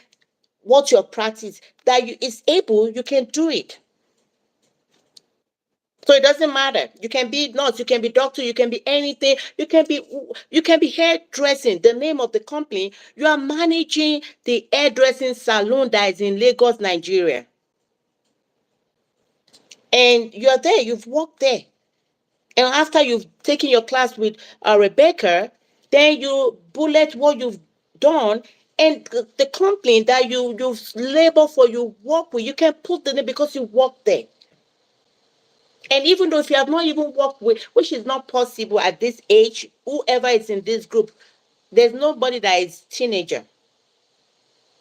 what your practice that you is able. You can do it. So it doesn't matter. You can be nurse, you can be doctor, you can be anything. You can be hairdressing. The name of the company. You are managing the hairdressing salon that is in Lagos, Nigeria. And you're there, you've worked there. And after you've taken your class with Rebecca, then you bullet what you've done, and the company that you've labor for, you work with, you can put the name because you work there. And even though if you have not even worked with, which is not possible at this age, whoever is in this group, there's nobody that is teenager.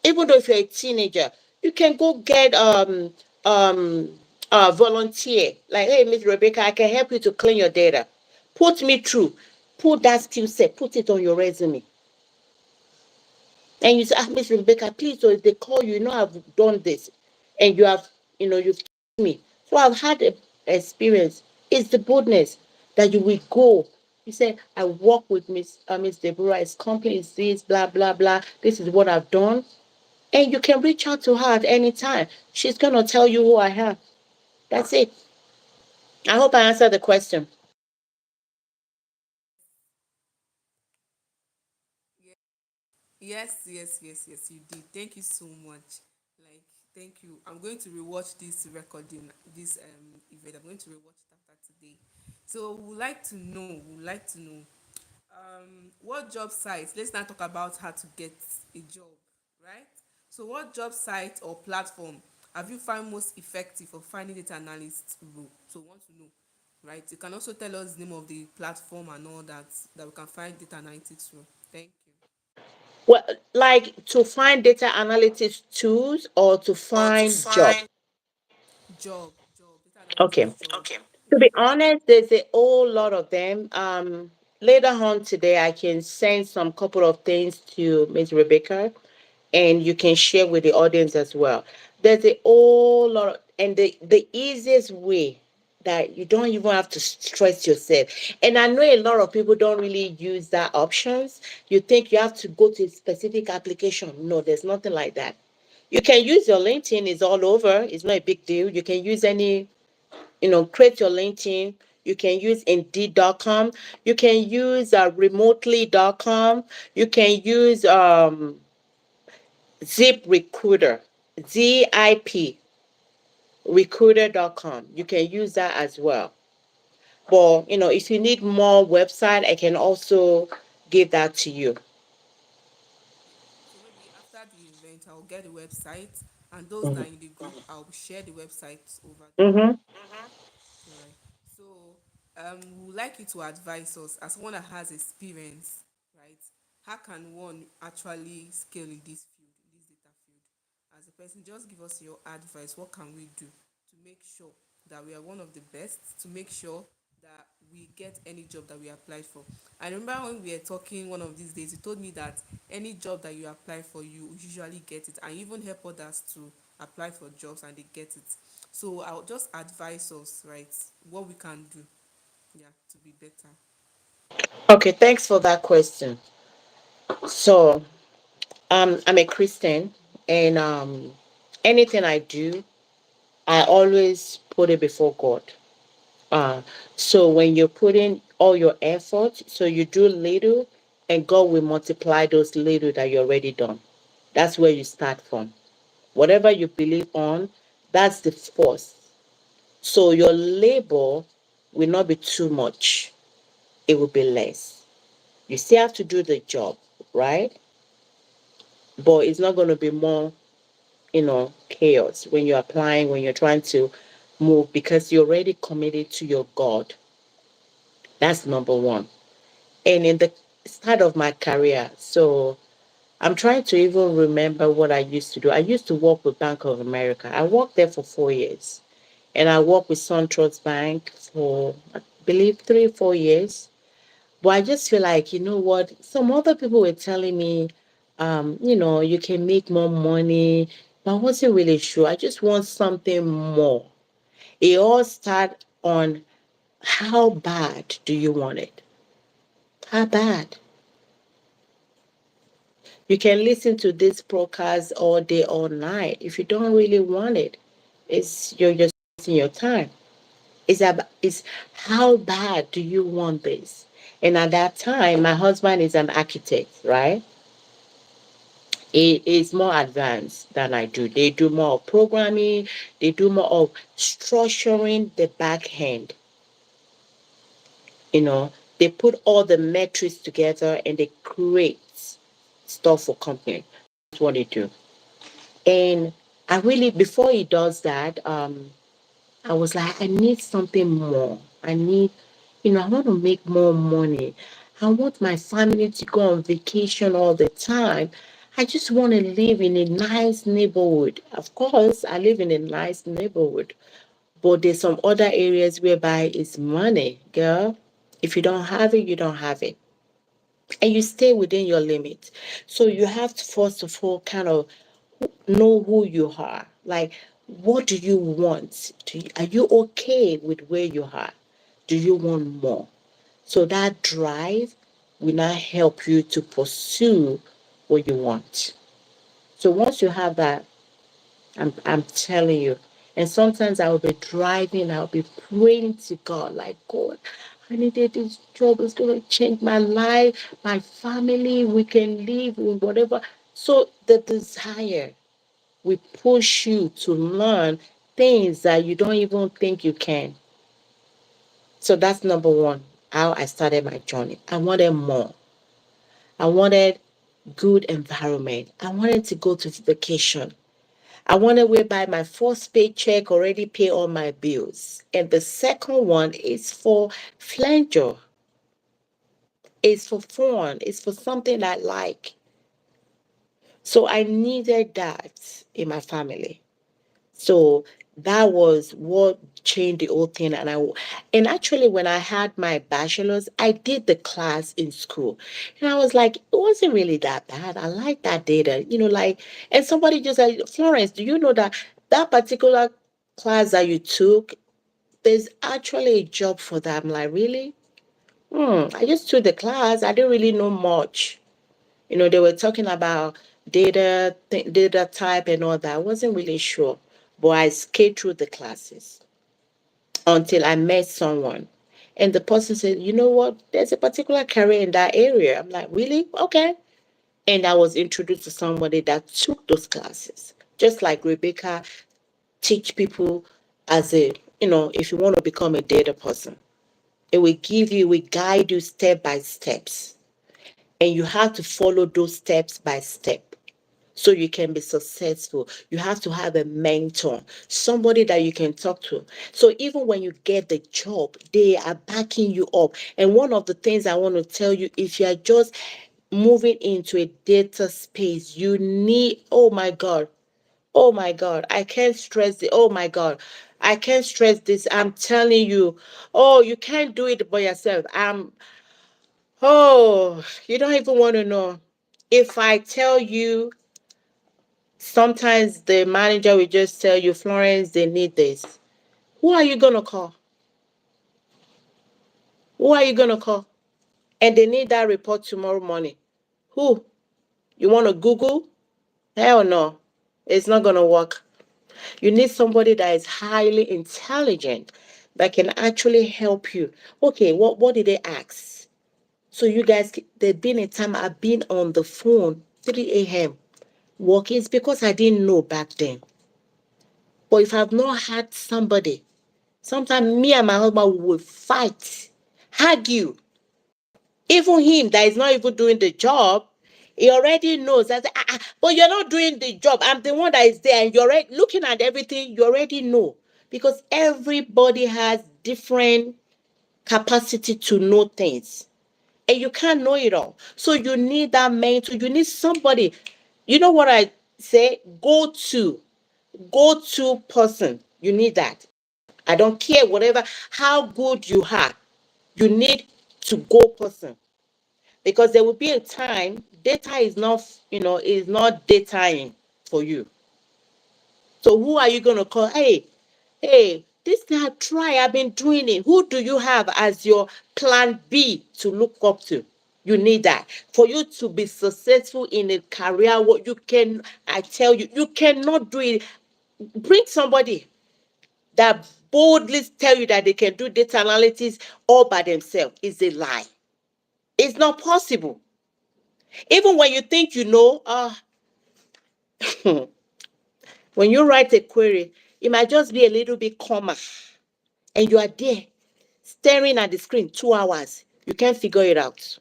Even though if you're a teenager, you can go get volunteer. Like, hey, Miss Rebecca, I can help you to clean your data. Put me through. Put that skill set, put it on your resume. And you say, Miss Rebecca, please, so if they call you, I've done this. And you've me. So I've had a experience. It's the boldness that you will go. You say, I work with Miss Deborah, his company is this, blah, blah, blah. This is what I've done. And you can reach out to her at any time. She's gonna tell you who I am. That's it. I hope I answered the question. Yes, yes, yes, yes, you did. Thank you so much. Like, thank you. I'm going to rewatch this recording, this event. I'm going to rewatch it after today. So, we would like to know, what job sites? Let's now talk about how to get a job, right? So, what job site or platform have you found most effective for finding data analyst role? So, we want to know, right? You can also tell us the name of the platform and all that we can find data analytics role. Thank you. Well, like to find data analytics tools or to Or to find job. find job, data Okay. analytics job. Okay. To be honest, there's a whole lot of them. Later on today, I can send some couple of things to Miss Rebecca, and you can share with the audience as well. There's a whole lot, and the easiest way that you don't even have to stress yourself. And I know a lot of people don't really use that options. You think you have to go to a specific application. No, there's nothing like that. You can use your LinkedIn, it's all over. It's not a big deal. You can use any, create your LinkedIn. You can use Indeed.com. You can use remotely.com. You can use Zip Recruiter, ZIP recruiter.com. You can use that as well. But, if you need more website, I can also give that to you. the event, I'll get the website, and those that Mhm. are in the group, I'll share the website over there. Mhm. All right. So, we would like you to advise us as someone that has experience, right? How can one actually scale in this field, in this data field? As a person, just give us your advice. What can we do to make sure that we are one of the best? To make sure that we get any job that we applied for. I remember when we were talking one of these days, you told me that any job that you apply for, you usually get it, and you even help others to apply for jobs and they get it. So I'll just advise us, right, what we can do, yeah, to be better. Okay, thanks for that question. So, I'm a Christian, and anything I do, I always put it before God. Uh, so when you're putting all your effort, so you do little, and God will multiply those little that you already done. That's where you start from. Whatever you believe on, that's the force. So your labor will not be too much. It will be less. You still have to do the job, right? But it's not going to be more, chaos when you're applying, when you're trying to move because you're already committed to your God. That's number one. And in the start of my career, so I'm trying to even remember what I used to do. I used to work with Bank of America. I worked there for 4 years. And I worked with SunTrust Bank for, I believe, 3 or 4 years. But I just feel like, you know what? Some other people were telling me, you can make more money. But I wasn't really sure. I just want something more. It all starts on how bad do you want it? How bad? You can listen to this podcast all day, all night. If you don't really want it, you're just wasting your time. It's how bad do you want this? And at that time, my husband is an architect, right? He is more advanced than I do. They do more of programming, they do more of structuring the back end. You know, they put all the metrics together and they create stuff for company. That's what they do. And I really, before he does that, I was like, I need something more. I want to make more money. I want my family to go on vacation all the time. I just want to live in a nice neighborhood. Of course, I live in a nice neighborhood, but there's some other areas whereby it's money, girl. If you don't have it, you don't have it. And you stay within your limit. So you have to first of all kind of know who you are. Like, what do you want? Are you okay with where you are? Do you want more? So that drive will not help you to pursue what you want. So once you have that, I'm telling you. And sometimes I will be driving, I'll be praying to God, like, God, I needed this job. It's going to change my life, my family. We can live in whatever. So the desire will push you to learn things that you don't even think you can. So that's number one, how I started my journey. I wanted more. I wanted good environment. I wanted to go to vacation. I wanted whereby my first paycheck already pay all my bills. And the second one is for flanger. It's for fun. It's for something I like. So I needed that in my family. So that was what changed the whole thing. And actually, when I had my bachelor's, I did the class in school. And I was like, it wasn't really that bad. I like that data, and somebody just said, Florence, do you know that that particular class that you took, there's actually a job for that? I'm like, really? I just took the class. I didn't really know much. They were talking about data type and all that. I wasn't really sure, but I skate through the classes until I met someone. And the person said, you know what? There's a particular career in that area. I'm like, really? Okay. And I was introduced to somebody that took those classes. Just like Rebecca teach people as if you want to become a data person, it will guide you step by steps. And you have to follow those steps by step. so you can be successful. You have to have a mentor, somebody that you can talk to. So even when you get the job, they are backing you up. And one of the things I want to tell you, if you are just moving into a data space, you need, oh my God, oh my God, I can't stress it. Oh my God, I can't stress this. I'm telling you, oh, you can't do it by yourself. Oh, you don't even want to know. If I tell you, sometimes the manager will just tell you, Florence, they need this. Who are you going to call? Who are you going to call? And they need that report tomorrow morning. Who? You want to Google? Hell no. It's not going to work. You need somebody that is highly intelligent that can actually help you. Okay, what did they ask? So you guys, there's been a time I've been on the phone 3 a.m. working. It's because I didn't know back then. But if I've not had somebody, sometimes me and my husband will fight, argue. Even him that is not even doing the job, he already knows that, but you're not doing the job. I'm the one that is there, and you're already looking at everything, you already know. Because everybody has different capacity to know things. And you can't know it all. So you need that mentor. You need somebody. You know what I say? Go to person. You need that. I don't care whatever, how good you are. You need to go person. Because there will be a time data is not, is not dataing for you. So who are you going to call? Hey, this thing I try, I've been doing it. Who do you have as your plan B to look up to? You need that for you to be successful in a career. What you can, I tell you, you cannot do it. Bring somebody that boldly tell you that they can do data analytics all by themselves is a lie. It's not possible. Even when you think you know, when you write a query, it might just be a little bit comma, and you are there staring at the screen 2 hours. You can't figure it out.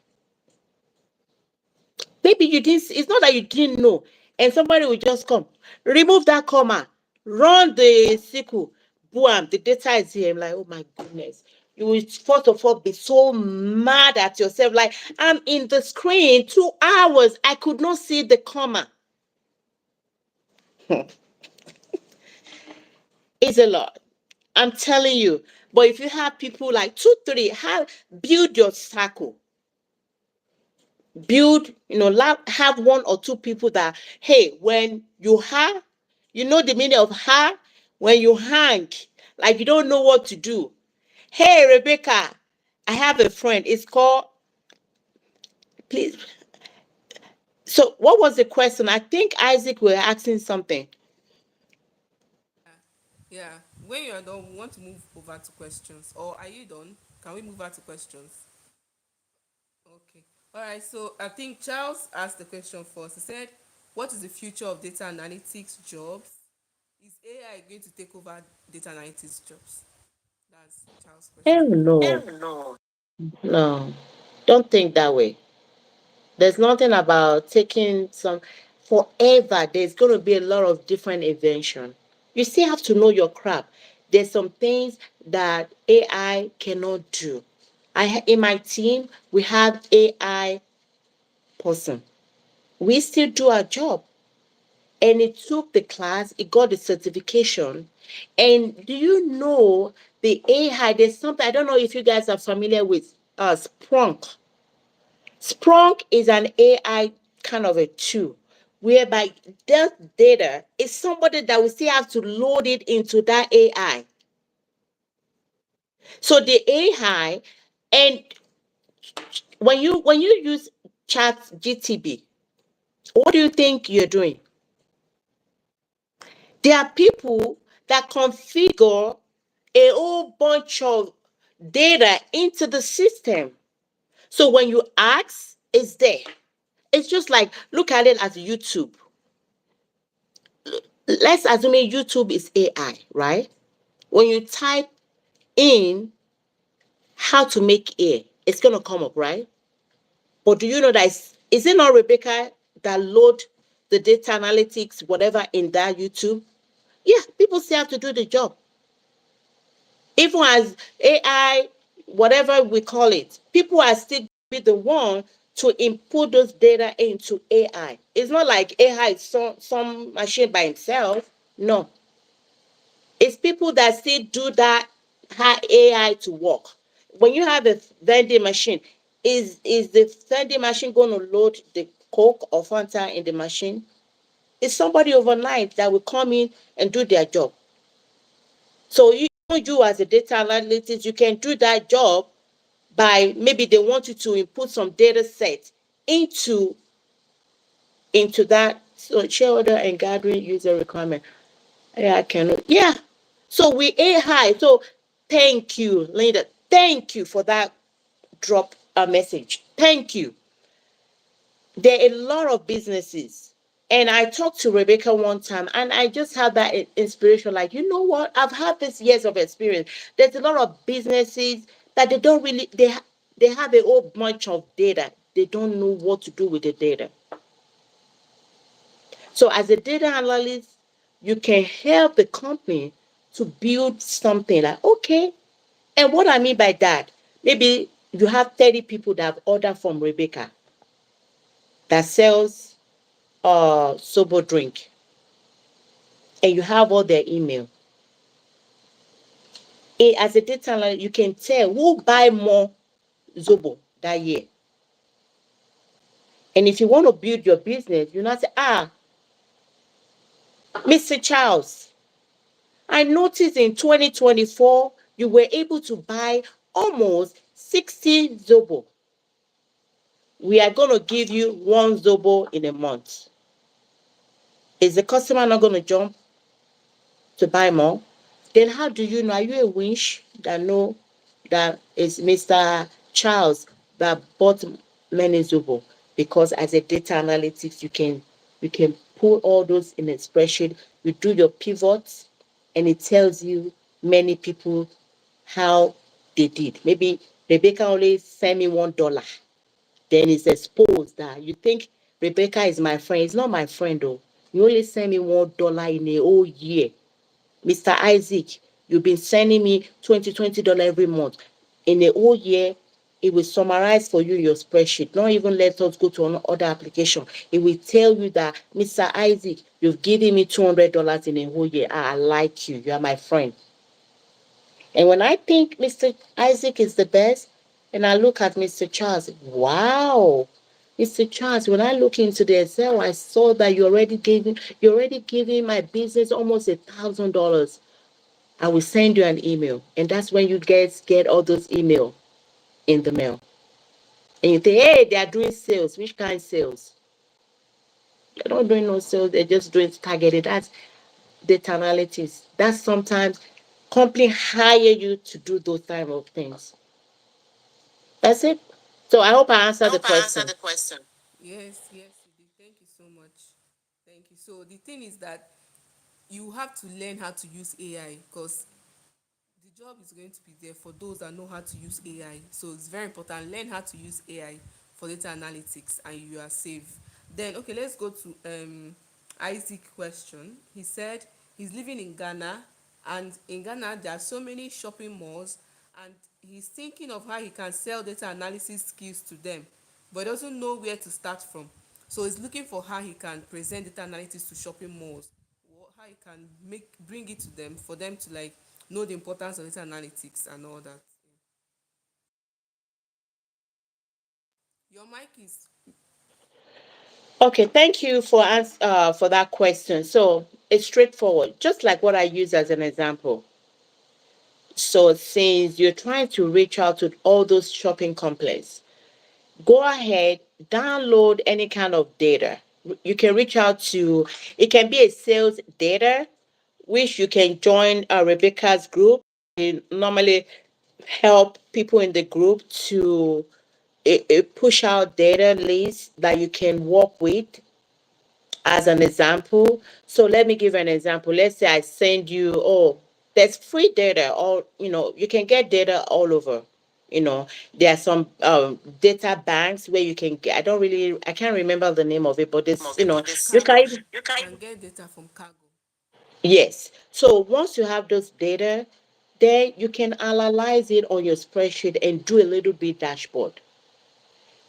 Maybe you didn't, it's not that you didn't know, and somebody will just come, remove that comma, run the SQL, boom, the data is here. I'm like, oh my goodness. You will first of all be so mad at yourself. Like, I'm in the screen 2 hours. I could not see the comma. It's a lot. I'm telling you. But if you have people like two, three, build your circle. Build, have one or two people that, hey, when you have, you know the meaning of have, when you hang, like you don't know what to do. Hey, Rebecca, I have a friend. It's called, please. So, what was the question? I think Isaac were asking something. Yeah. When you're done, we want to move over to questions. Or are you done? Can we move over to questions? Okay. All right. So I think Charles asked the question first. He said, "What is the future of data analytics jobs? Is AI going to take over data analytics jobs?" That's Charles' Hell question. no, no, don't think that way. There's nothing about taking some forever. There's going to be a lot of different invention. You still have to know your crap. There's some things that AI cannot do. In my team, we have AI person. We still do our job. And it took the class, it got the certification. And do you know the AI? There's something, I don't know if you guys are familiar with Sprunk. Sprunk is an AI kind of a tool whereby that data is somebody that will still have to load it into that AI. So the AI, and when you use Chat GTB, what do you think you're doing? There are people that configure a whole bunch of data into the system. So when you ask, it's there. It's just like look at it as YouTube. Let's assume YouTube is AI, right? When you type in how to make hair, it's gonna come up, right? But do you know that is it not Rebecca that load? the data analytics, whatever in that YouTube, yeah, people still have to do the job. Even as AI, whatever we call it, people are still be the one to input those data into AI. It's not like AI is some machine by itself. No, it's people that still do that AI to work. When you have a vending machine, is the vending machine going to load the Coke or Fanta in the machine? It's somebody overnight that will come in and do their job. So you as a data analyst, you can do that job by maybe they want you to input some data set into that. So shareholder and gathering user requirement. Yeah, I can. Yeah. So we AI. So thank you, Linda. Thank you for that drop a message. Thank you. There are a lot of businesses. And I talked to Rebecca one time and I just had that inspiration like, you know what? I've had this years of experience. There's a lot of businesses that they don't really, they have a whole bunch of data. They don't know what to do with the data. So as a data analyst, you can help the company to build something like, okay. And what I mean by that, maybe you have 30 people that have ordered from Rebecca that sells sober drink, and you have all their email. As a data analyst, you can tell who buy more Zobo that year. And if you want to build your business, you not say, Mr. Charles, I noticed in 2024 you were able to buy almost 60 Zobo. We are going to give you one Zobo in a month. Is the customer not going to jump to buy more? Then how do you know? Are you a winch that know that is Mr. Charles that bought many Zobo? Because as a data analytics, you can put all those in a spreadsheet. You do your pivots, and it tells you many people how they did. Maybe Rebecca only sent me $1. Then it's exposed that you think Rebecca is my friend. It's not my friend though. You only send me $1 in a whole year. Mr. Isaac, you've been sending me $20 every month. In a whole year, it will summarize for you your spreadsheet. Not even let us go to another application. It will tell you that, Mr. Isaac, you've given me $200 in a whole year. I like you. You are my friend. And when I think Mr. Isaac is the best, and I look at Mr. Charles, wow. Mr. Charles, when I look into the Excel, I saw that you're already giving my business almost $1,000. I will send you an email. And that's when you guys get all those email in the mail. And you think, hey, they are doing sales. Which kind of sales? They're not doing no sales. They're just doing targeted. That's data analytics. That's sometimes company hire you to do those type of things. That's it. So I hope I answered the question. Yes, yes, you did. Thank you so much. Thank you. So the thing is that you have to learn how to use AI because the job is going to be there for those that know how to use AI. So it's very important. Learn how to use AI for data analytics and you are safe. Then okay, let's go to Isaac question. He said he's living in Ghana and in Ghana there are so many shopping malls and he's thinking of how he can sell data analysis skills to them, but he doesn't know where to start from. So he's looking for how he can present data analytics to shopping malls, how you can bring it to them for them to like know the importance of data analytics and all that. Your mic is Okay, thank you for that question. So it's straightforward, just like what I use as an example. So since you're trying to reach out to all those shopping complexes, go ahead, download any kind of data. You can reach out to, it can be a sales data, which you can join Rebecca's group. We normally help people in the group to push out data lists that you can work with as an example. So let me give an example. Let's say I send you, there's free data, you can get data all over. You know, there are some data banks where you can get, I can't remember the name of it, but this, you Cargo. can, You can get data from cargo. yes. So once you have those data, then you can analyze it on your spreadsheet and do a little bit dashboard.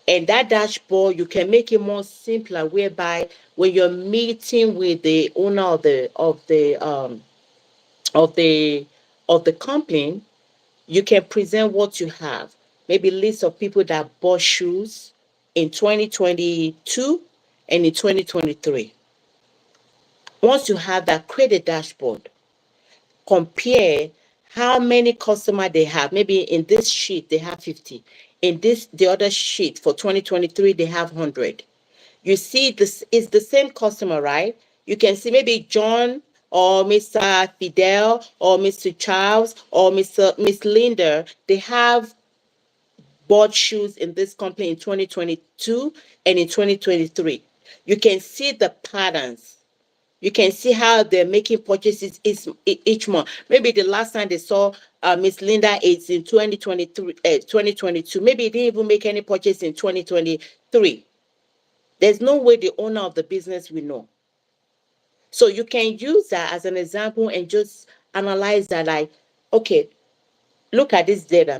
And that dashboard, you can make it more simpler, whereby when you're meeting with the owner of the of the company, you can present what you have. Maybe list of people that bought shoes in 2022 and in 2023. Once you have that, create a dashboard. Compare how many customer they have. Maybe in this sheet they have 50. In this the other sheet for 2023 they have 100. You see this is the same customer, right? You can see maybe John or Mr. Fidel or Mr. Charles or Miss Linda. They have bought shoes in this company in 2022 and in 2023. You can see the patterns. You can see how they're making purchases each month. Maybe the last time they saw Miss Linda is in 2023, 2022. Maybe they didn't even make any purchase in 2023. There's no way the owner of the business will know. So you can use that as an example and just analyze that, like, okay, look at this data.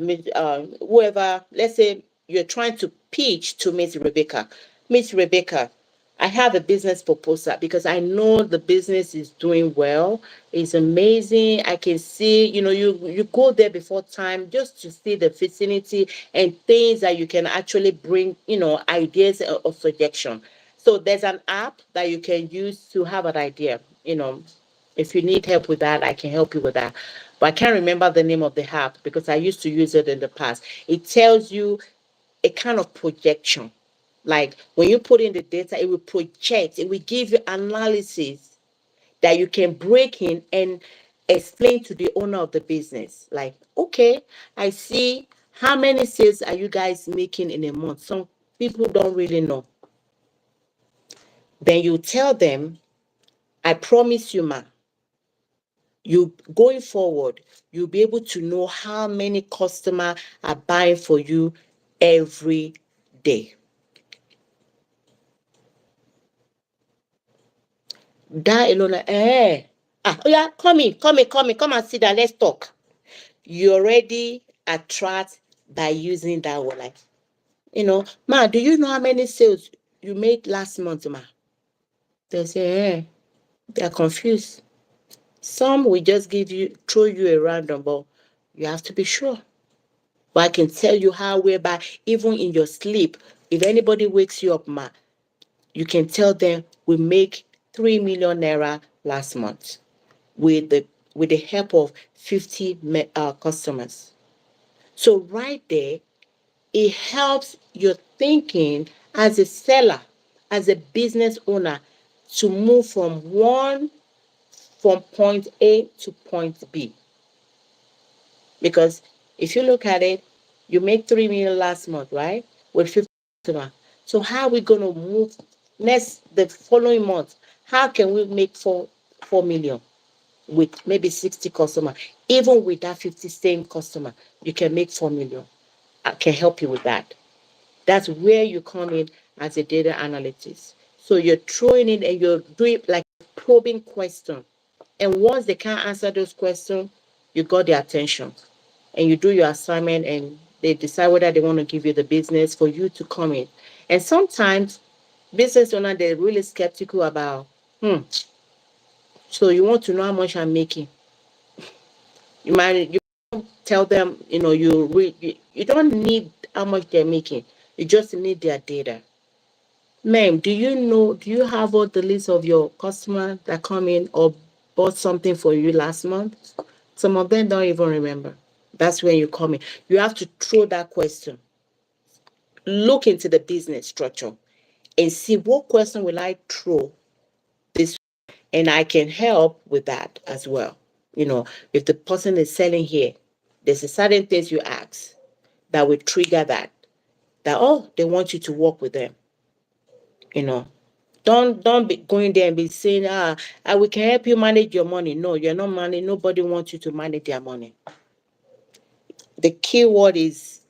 Whoever, let's say you're trying to pitch to Miss Rebecca. Miss Rebecca, I have a business proposal because I know the business is doing well. It's amazing. I can see, you go there before time just to see the vicinity and things that you can actually bring, ideas or suggestion. So there's an app that you can use to have an idea. If you need help with that, I can help you with that. But I can't remember the name of the app because I used to use it in the past. It tells you a kind of projection. Like when you put in the data, it will project, it will give you analysis that you can break in and explain to the owner of the business. Like, okay, I see, how many sales are you guys making in a month? Some people don't really know. Then you tell them, I promise you, ma, you going forward, you'll be able to know how many customers are buying for you every day. That alone, oh yeah, come and sit down, let's talk. You already attract by using that word. Like, ma, do you know how many sales you made last month, ma? They say, they're confused. Some will just throw you a random, but you have to be sure. But I can tell you how, whereby even in your sleep, if anybody wakes you up, ma, you can tell them we make 3 million naira last month with the help of 50 customers. So right there, it helps your thinking as a seller, as a business owner, to move from point A to point B. Because if you look at it, you made 3 million last month, right? With 50 customers. So how are we going to move the following month? How can we make 4 million with maybe 60 customers? Even with that 50 same customer, you can make 4 million. I can help you with that. That's where you come in as a data analyst. So you're throwing in and you're doing like probing question. And once they can't answer those questions, you got their attention. And you do your assignment and they decide whether they want to give you the business for you to come in. And sometimes business owner, they're really skeptical about, so you want to know how much I'm making. You tell them, you don't need how much they're making. You just need their data. Ma'am, do you have all the list of your customers that come in or bought something for you last month? Some of them don't even remember. That's when you come in. You have to throw that question. Look into the business structure and see what question will I throw this, and I can help with that as well. If the person is selling here, there's a certain things you ask that will trigger that, oh, they want you to work with them. You know, don't be going there and be saying, we can help you manage your money. No, you're not managing. Nobody wants you to manage their money. The key word is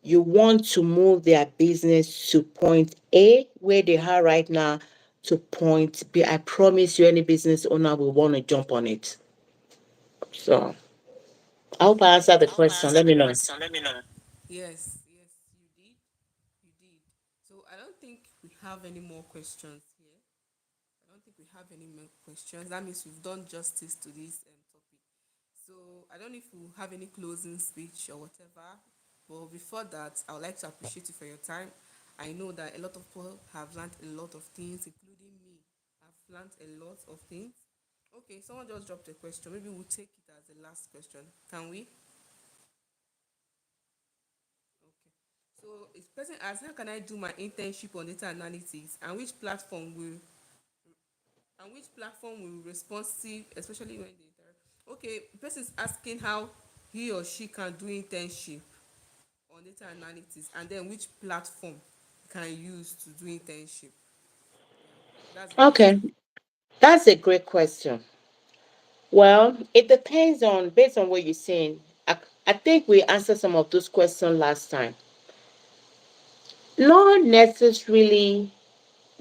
You want to move their business to point A, where they are right now, to point B. I promise you, any business owner will want to jump on it. So I hope I answered the question. Let me know. Yes, yes, you did. You did. So I don't think we have any more questions here. I don't think we have any more questions. That means we've done justice to this topic. So I don't know if we have any closing speech or whatever. But before that, I would like to appreciate you for your time. I know that a lot of people have learned a lot of things, including me. I've learned a lot of things. Okay, someone just dropped a question. Maybe we'll take it as the last question. Can we? Okay. So this person asks, how can I do my internship on data analytics, and which platform will responsive, especially when they interact. Okay, the person is asking how he or she can do internship on data analytics, and then which platform can use to do internship. Yeah, that's the Okay, question. that's a great question. Well, it depends on, based on what you're saying. I think we answered some of those questions last time. Not necessarily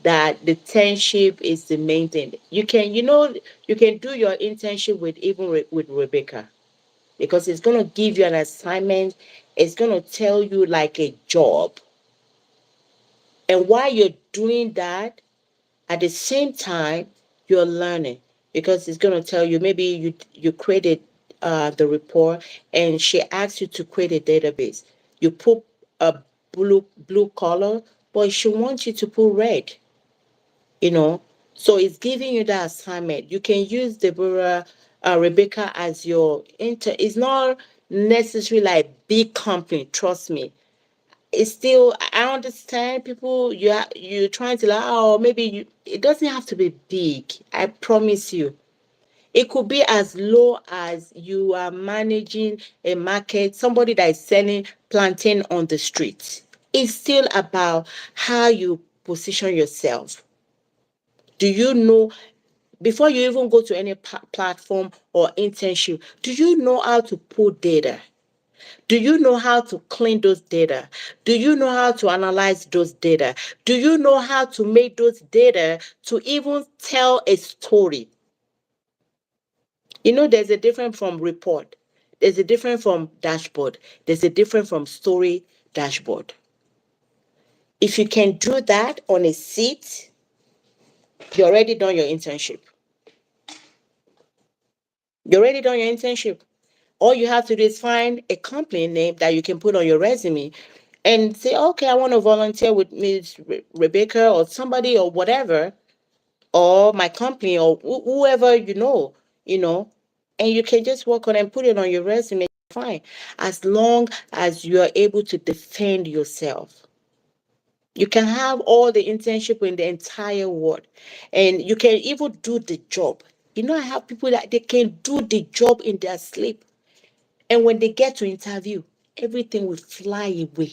that the internship is the main thing. You can do your internship with with Rebecca, because it's gonna give you an assignment. It's gonna tell you like a job, and while you're doing that, at the same time, you're learning, because it's going to tell you, maybe you created the report, and she asks you to create a database. You put a blue color, but she wants you to put red. You know, so it's giving you that assignment. You can use Rebecca as your inter. It's not necessarily like big company. Trust me, it's still, I understand people, you're trying to, like, oh, maybe it doesn't have to be big. I promise you, it could be as low as you are managing a market, somebody that is selling plantain on the street. It's still about how you position yourself. Do you know, before you even go to any platform or internship, do you know how to pull data? Do you know how to clean those data? Do you know how to analyze those data? Do you know how to make those data to even tell a story? There's a difference from report. There's a difference from dashboard. There's a difference from story dashboard. If you can do that on a seat, you already done your internship. You already done your internship. All you have to do is find a company name that you can put on your resume and say, okay, I want to volunteer with Miss Rebecca or somebody or whatever, or my company or whoever you know, and you can just work on and put it on your resume. Fine, as long as you are able to defend yourself. You can have all the internship in the entire world, and you can even do the job. I have people that they can do the job in their sleep. And when they get to interview, everything will fly away.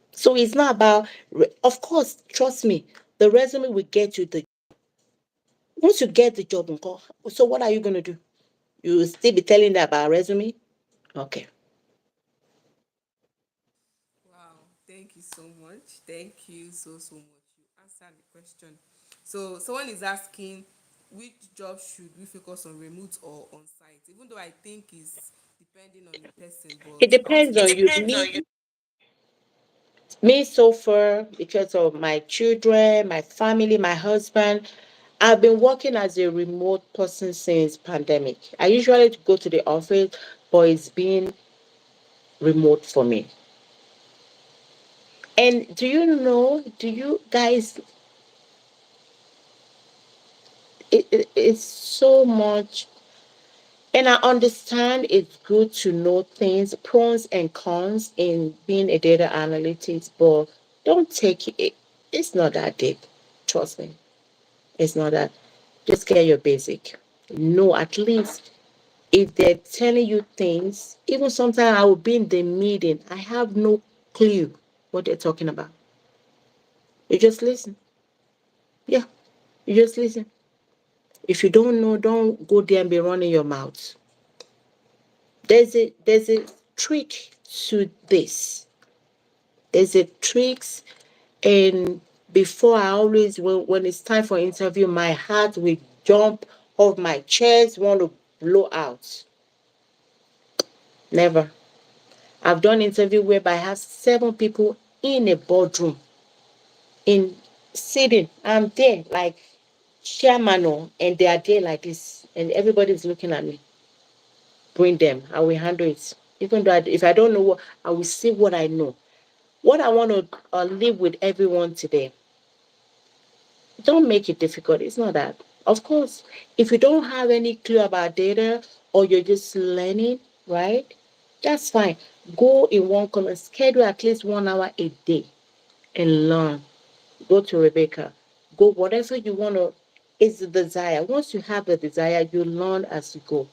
So it's not about, of course, trust me, the resume will get you the, once you get the job, so what are you going to do? You will still be telling them about resume? Okay. Wow, thank you so much. Thank you so much. You answered the question. So someone is asking, which job should we focus on, remote or on site? Even though I think it's depending on the person, but It I want to depends just on you. Me so far, because of my children, my family, my husband, I've been working as a remote person since pandemic. I usually go to the office, but it's been remote for me. And do you guys, it's so much. And I understand it's good to know things, pros and cons in being a data analytics, but don't take it. It's not that deep. Trust me. It's not that. Just get your basic. No, at least if they're telling you things, even sometimes I will be in the meeting, I have no clue what they're talking about. You just listen. Yeah, you just listen. If you don't know, don't go there and be running your mouth. There's a trick to this. There's a tricks, and before I always, when it's time for interview, my heart will jump off my chest, want to blow out. Never. I've done interview whereby I have 7 people in a boardroom, in sitting. I'm there like chairman, and they are there like this, and everybody's looking at me. Bring them. I will handle it. Even though if I don't know what, I will say what I know. What I want to leave with everyone today, don't make it difficult. It's not that. Of course, if you don't have any clue about data or you're just learning, right? That's fine. Go in one corner, schedule at least 1 hour a day and learn. Go to Rebecca. Go whatever you want to, is the desire. Once you have the desire, you learn as you go.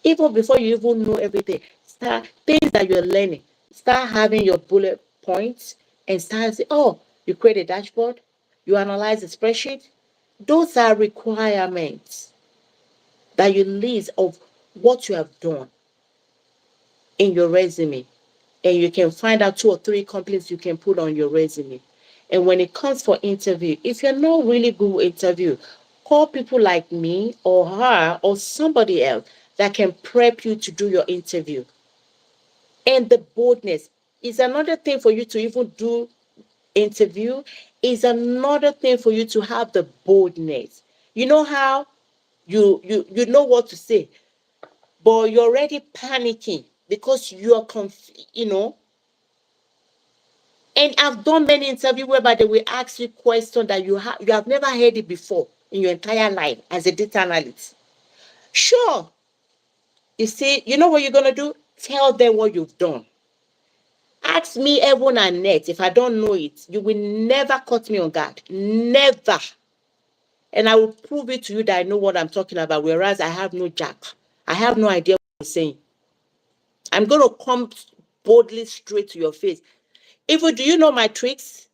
Even before you even know everything, start things that you're learning. Start having your bullet points and start saying, oh, you create a dashboard, you analyze a spreadsheet. Those are requirements that you list of what you have done in your resume. And you can find out 2 or 3 companies you can put on your resume. And when it comes for interview, if you're not really good with interview, call people like me or her or somebody else that can prep you to do your interview. And the boldness is another thing for you to even do interview, is another thing for you to have the boldness. You know how you know what to say, but you're already panicking because you're and I've done many interviews whereby they will ask you questions that you have never heard it before in your entire life as a data analyst. Sure, you see, you know what you're gonna do? Tell them what you've done. Ask me heaven and net if I don't know it. You will never cut me on guard. Never. And I will prove it to you that I know what I'm talking about, whereas I have no jack. I have no idea what I'm saying. I'm gonna come boldly straight to your face. Even do you know my tricks?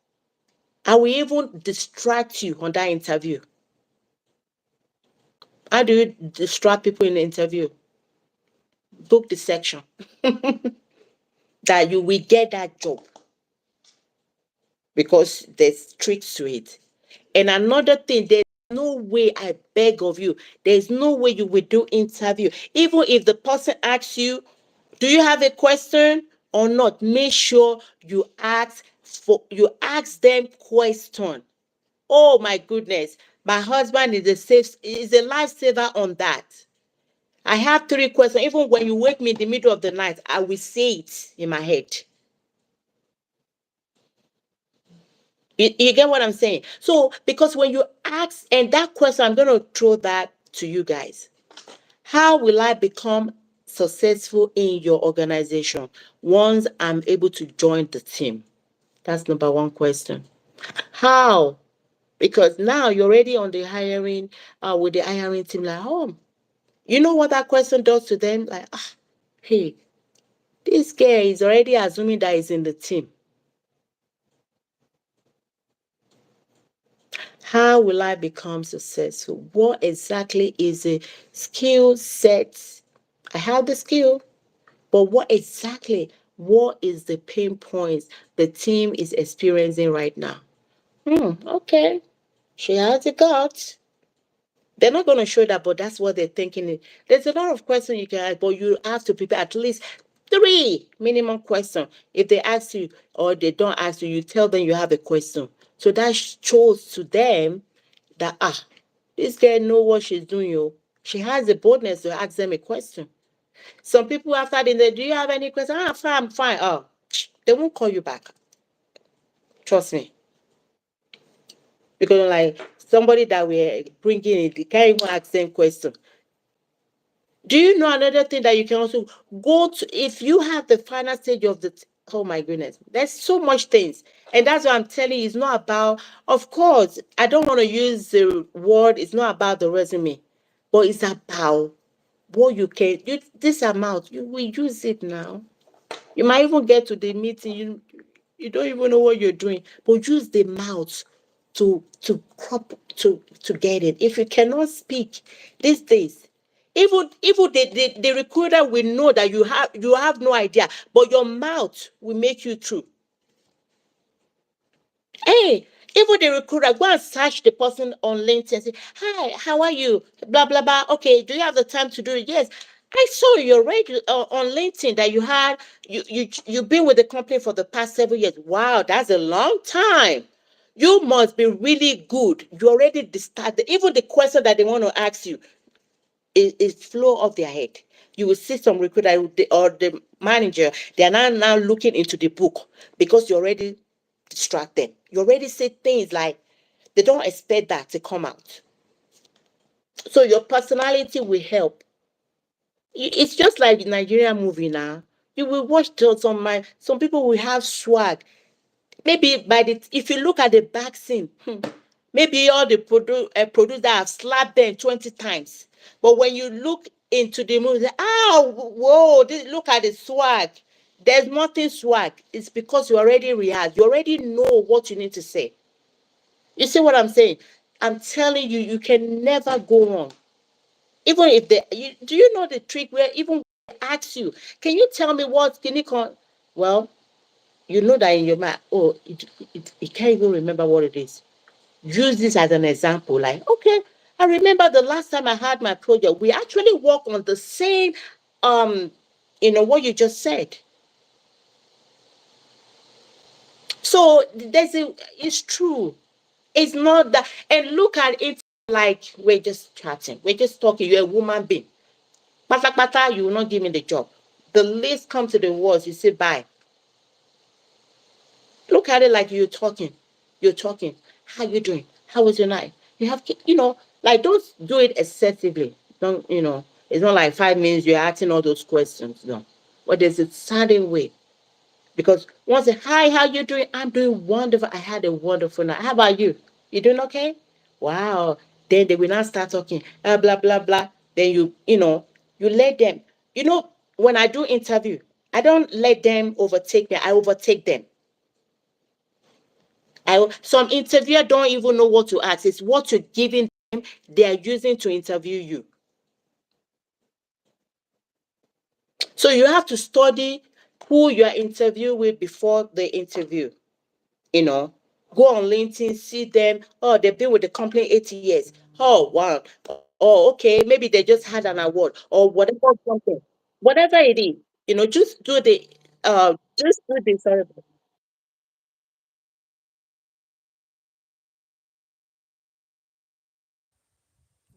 I will even distract you on that interview. How do you distract people in the interview? Book the section that you will get that job because there's tricks to it. And another thing, there's no way, I beg of you, there's no way you will do interview. Even if the person asks you, do you have a question or not? Make sure you ask them question. Oh my goodness. My husband is a lifesaver on that. I have 3 questions. Even when you wake me in the middle of the night, I will say it in my head. You get what I'm saying? So, because when you ask, and that question, I'm going to throw that to you guys. How will I become successful in your organization once I'm able to join the team? That's number one question. How? Because now you're already on the hiring, with the hiring team, like, oh, you know what that question does to them? Like, hey, this girl is already assuming that he's in the team. How will I become successful? What exactly is a skill set? I have the skill, but what is the pain points the team is experiencing right now? Okay. She has a gut. They're not going to show that, but that's what they're thinking. There's a lot of questions you can ask, but you have to prepare at least 3 minimum questions. If they ask you or they don't ask you, you tell them you have a question. So that shows to them that this girl know what she's doing. She has the boldness to ask them a question. Some people after they do you have any question? I'm fine. Oh, they won't call you back. Trust me. Because like somebody that we're bringing in, they can't even ask them question. Do you know another thing that you can also go to if you have the final stage of oh my goodness, there's so much things. And that's what I'm telling you, it's not about, of course, I don't want to use the word, it's not about the resume, but it's about what this amount, you will use it now. You might even get to the meeting, you don't even know what you're doing, but use the mouth to get it. If you cannot speak these days, Even the recruiter will know that you have no idea, but your mouth will make you through. Hey, even the recruiter go and search the person on LinkedIn and say, "Hi, how are you? Blah blah blah. Okay, do you have the time to do it?" Yes, I saw your radio on LinkedIn that you've been with the company for the past 7 years. Wow, that's a long time. You must be really good. You already started. Even the question that they want to ask you is flow off their head. You will see some recruiter or the manager, they are now looking into the book because you already distract them. You already say things like they don't expect that to come out. So your personality will help. It's just like the Nigerian movie now. You will watch some people will have swag. Maybe if you look at the back scene, maybe all the producers have slapped them 20 times. But when you look into the movie, whoa, look at the swag. There's nothing swag. It's because you already rehearsed. You already know what you need to say. You see what I'm saying? I'm telling you, you can never go wrong. Even if do you know the trick where even they ask you, can you tell me what can you call? Well, you know that in your mind, oh, it can't even remember what it is. Use this as an example. Like, okay, I remember the last time I had my project, we actually worked on the same, um, what you just said. So it's true. It's not that, and look at it like we're just chatting, we're just talking. You're a woman being. Pata pata, you will not give me the job. The least come to the worst, you say bye. Look at it like you're talking. You're talking. How you doing? How was your night? You have, like don't do it excessively. Don't, it's not like 5 minutes you're asking all those questions. No. But there's a certain way. Because once say, hi, how you doing? I'm doing wonderful. I had a wonderful night. How about you? You doing okay? Wow. Then they will not start talking. Blah, blah, blah. Then you let them. You know, when I do interview, I don't let them overtake me. I overtake them. Some interviewer don't even know what to ask. It's what you're giving them, they are using to interview you. So you have to study who you are interviewing with before the interview. You know, go on LinkedIn, see them. Oh, they've been with the company 8 years. Oh, wow. Oh, okay. Maybe they just had an award or whatever something. Whatever it is, just do the sorry.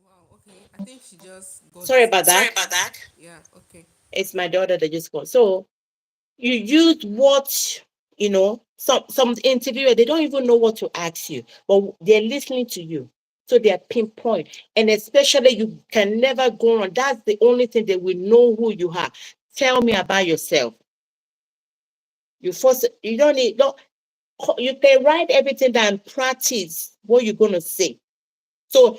Wow, okay. I think she just got. Sorry about Sorry that. about that. Yeah, okay. It's my daughter that just called. So you use what some interviewer, they don't even know what to ask you, but they're listening to you, so they are pinpoint. And especially you can never go on, that's the only thing they will know who you are. Tell me about yourself. You don't need don't You can write everything down, practice what you're going to say. So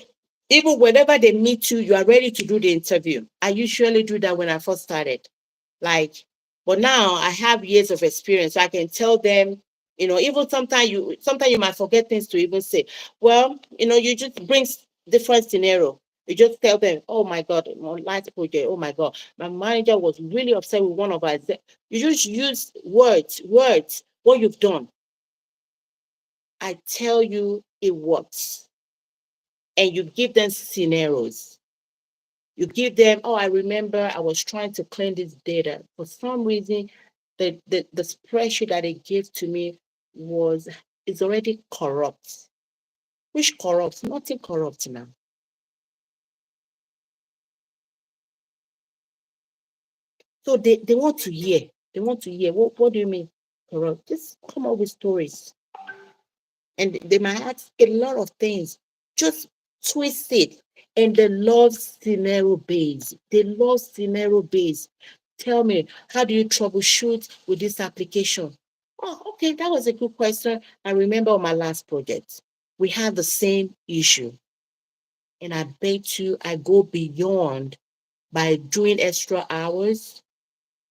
even whenever they meet you, you are ready to do the interview. I usually do that when I first started. Like, but now I have years of experience. So I can tell them, even sometimes you might forget things to even say. Well, you just bring different scenario. You just tell them, oh my God, my last project, oh my God, my manager was really upset with one of us. You just use words, what you've done. I tell you it works. And you give them scenarios. You give them, oh, I remember I was trying to clean this data. For some reason, the spreadsheet that they gave to me is already corrupt. Which corrupt? Nothing corrupt now. So they want to hear. They want to hear. What do you mean corrupt? Just come up with stories. And they might ask a lot of things. Just twist it. And they love scenario based. They love scenario based. Tell me, how do you troubleshoot with this application? Oh, okay, that was a good question. I remember on my last project, we had the same issue. And I bet you I go beyond by doing extra hours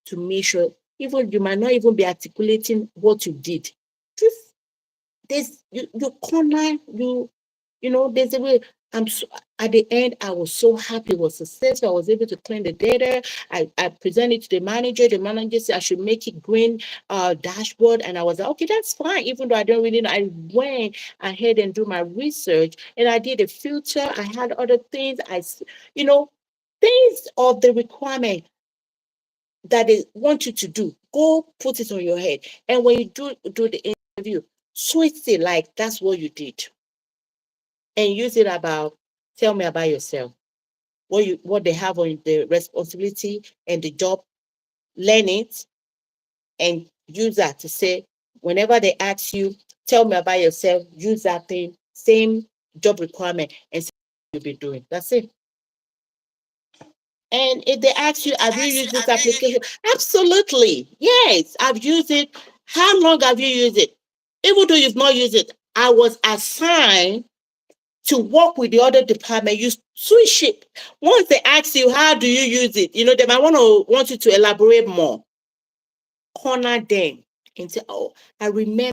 to make sure even you might not even be articulating what you did. Just you corner, there's a way. I'm so, at the end, I was so happy. It was successful. I was able to clean the data. I presented it to the manager. The manager said I should make it green dashboard. And I was like, okay, that's fine. Even though I don't really know, I went ahead and do my research and I did a filter. I had other things. You know, things of the requirement that they want you to do. Go put it on your head. And when you do the interview, switch it like that's what you did and use it about tell me about yourself what they have on the responsibility and the job, learn it and use that to say whenever they ask you, tell me about yourself, use that thing, same job requirement and say what you'll be doing. That's it. And if they ask you, have you used this application? Absolutely. Yes, I've used it. How long have you used it? Even though you've not used it, I was assigned to work with the other department, you switch it. Once they ask you how do you use it, they might want you to elaborate more. Corner them and say, oh, I remember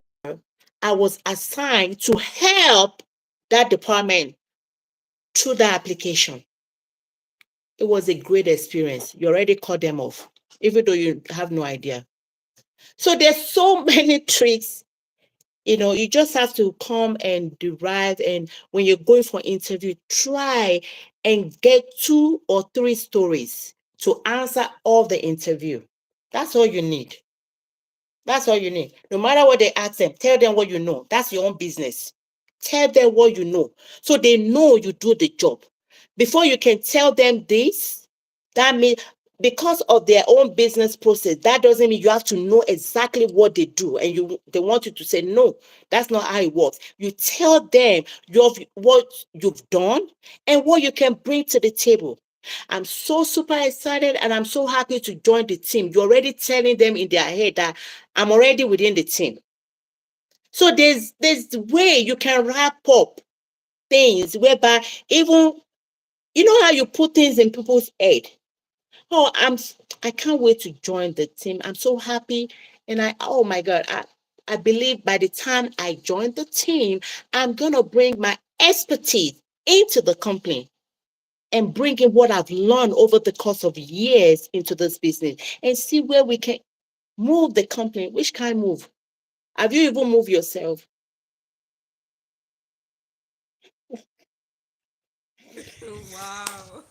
I was assigned to help that department through that application. It was a great experience. You already cut them off, even though you have no idea. So there's so many tricks. You just have to come and derive. And when you're going for interview, try and get 2 or 3 stories to answer all the interview. That's all you need. That's all you need. No matter what they ask them, tell them what you know. That's your own business. Tell them what you know. So they know you do the job. Before you can tell them this, that means because of their own business process, that doesn't mean you have to know exactly what they do. And they want you to say, no, that's not how it works. You tell them what you've done and what you can bring to the table. I'm so super excited and I'm so happy to join the team. You're already telling them in their head that I'm already within the team. So there's the way you can wrap up things whereby even how you put things in people's head. Oh, I can't wait to join the team. I'm so happy. And oh my God, I believe by the time I join the team, I'm gonna bring my expertise into the company and bring in what I've learned over the course of years into this business and see where we can move the company. Which kind of move? Have you even moved yourself? Wow.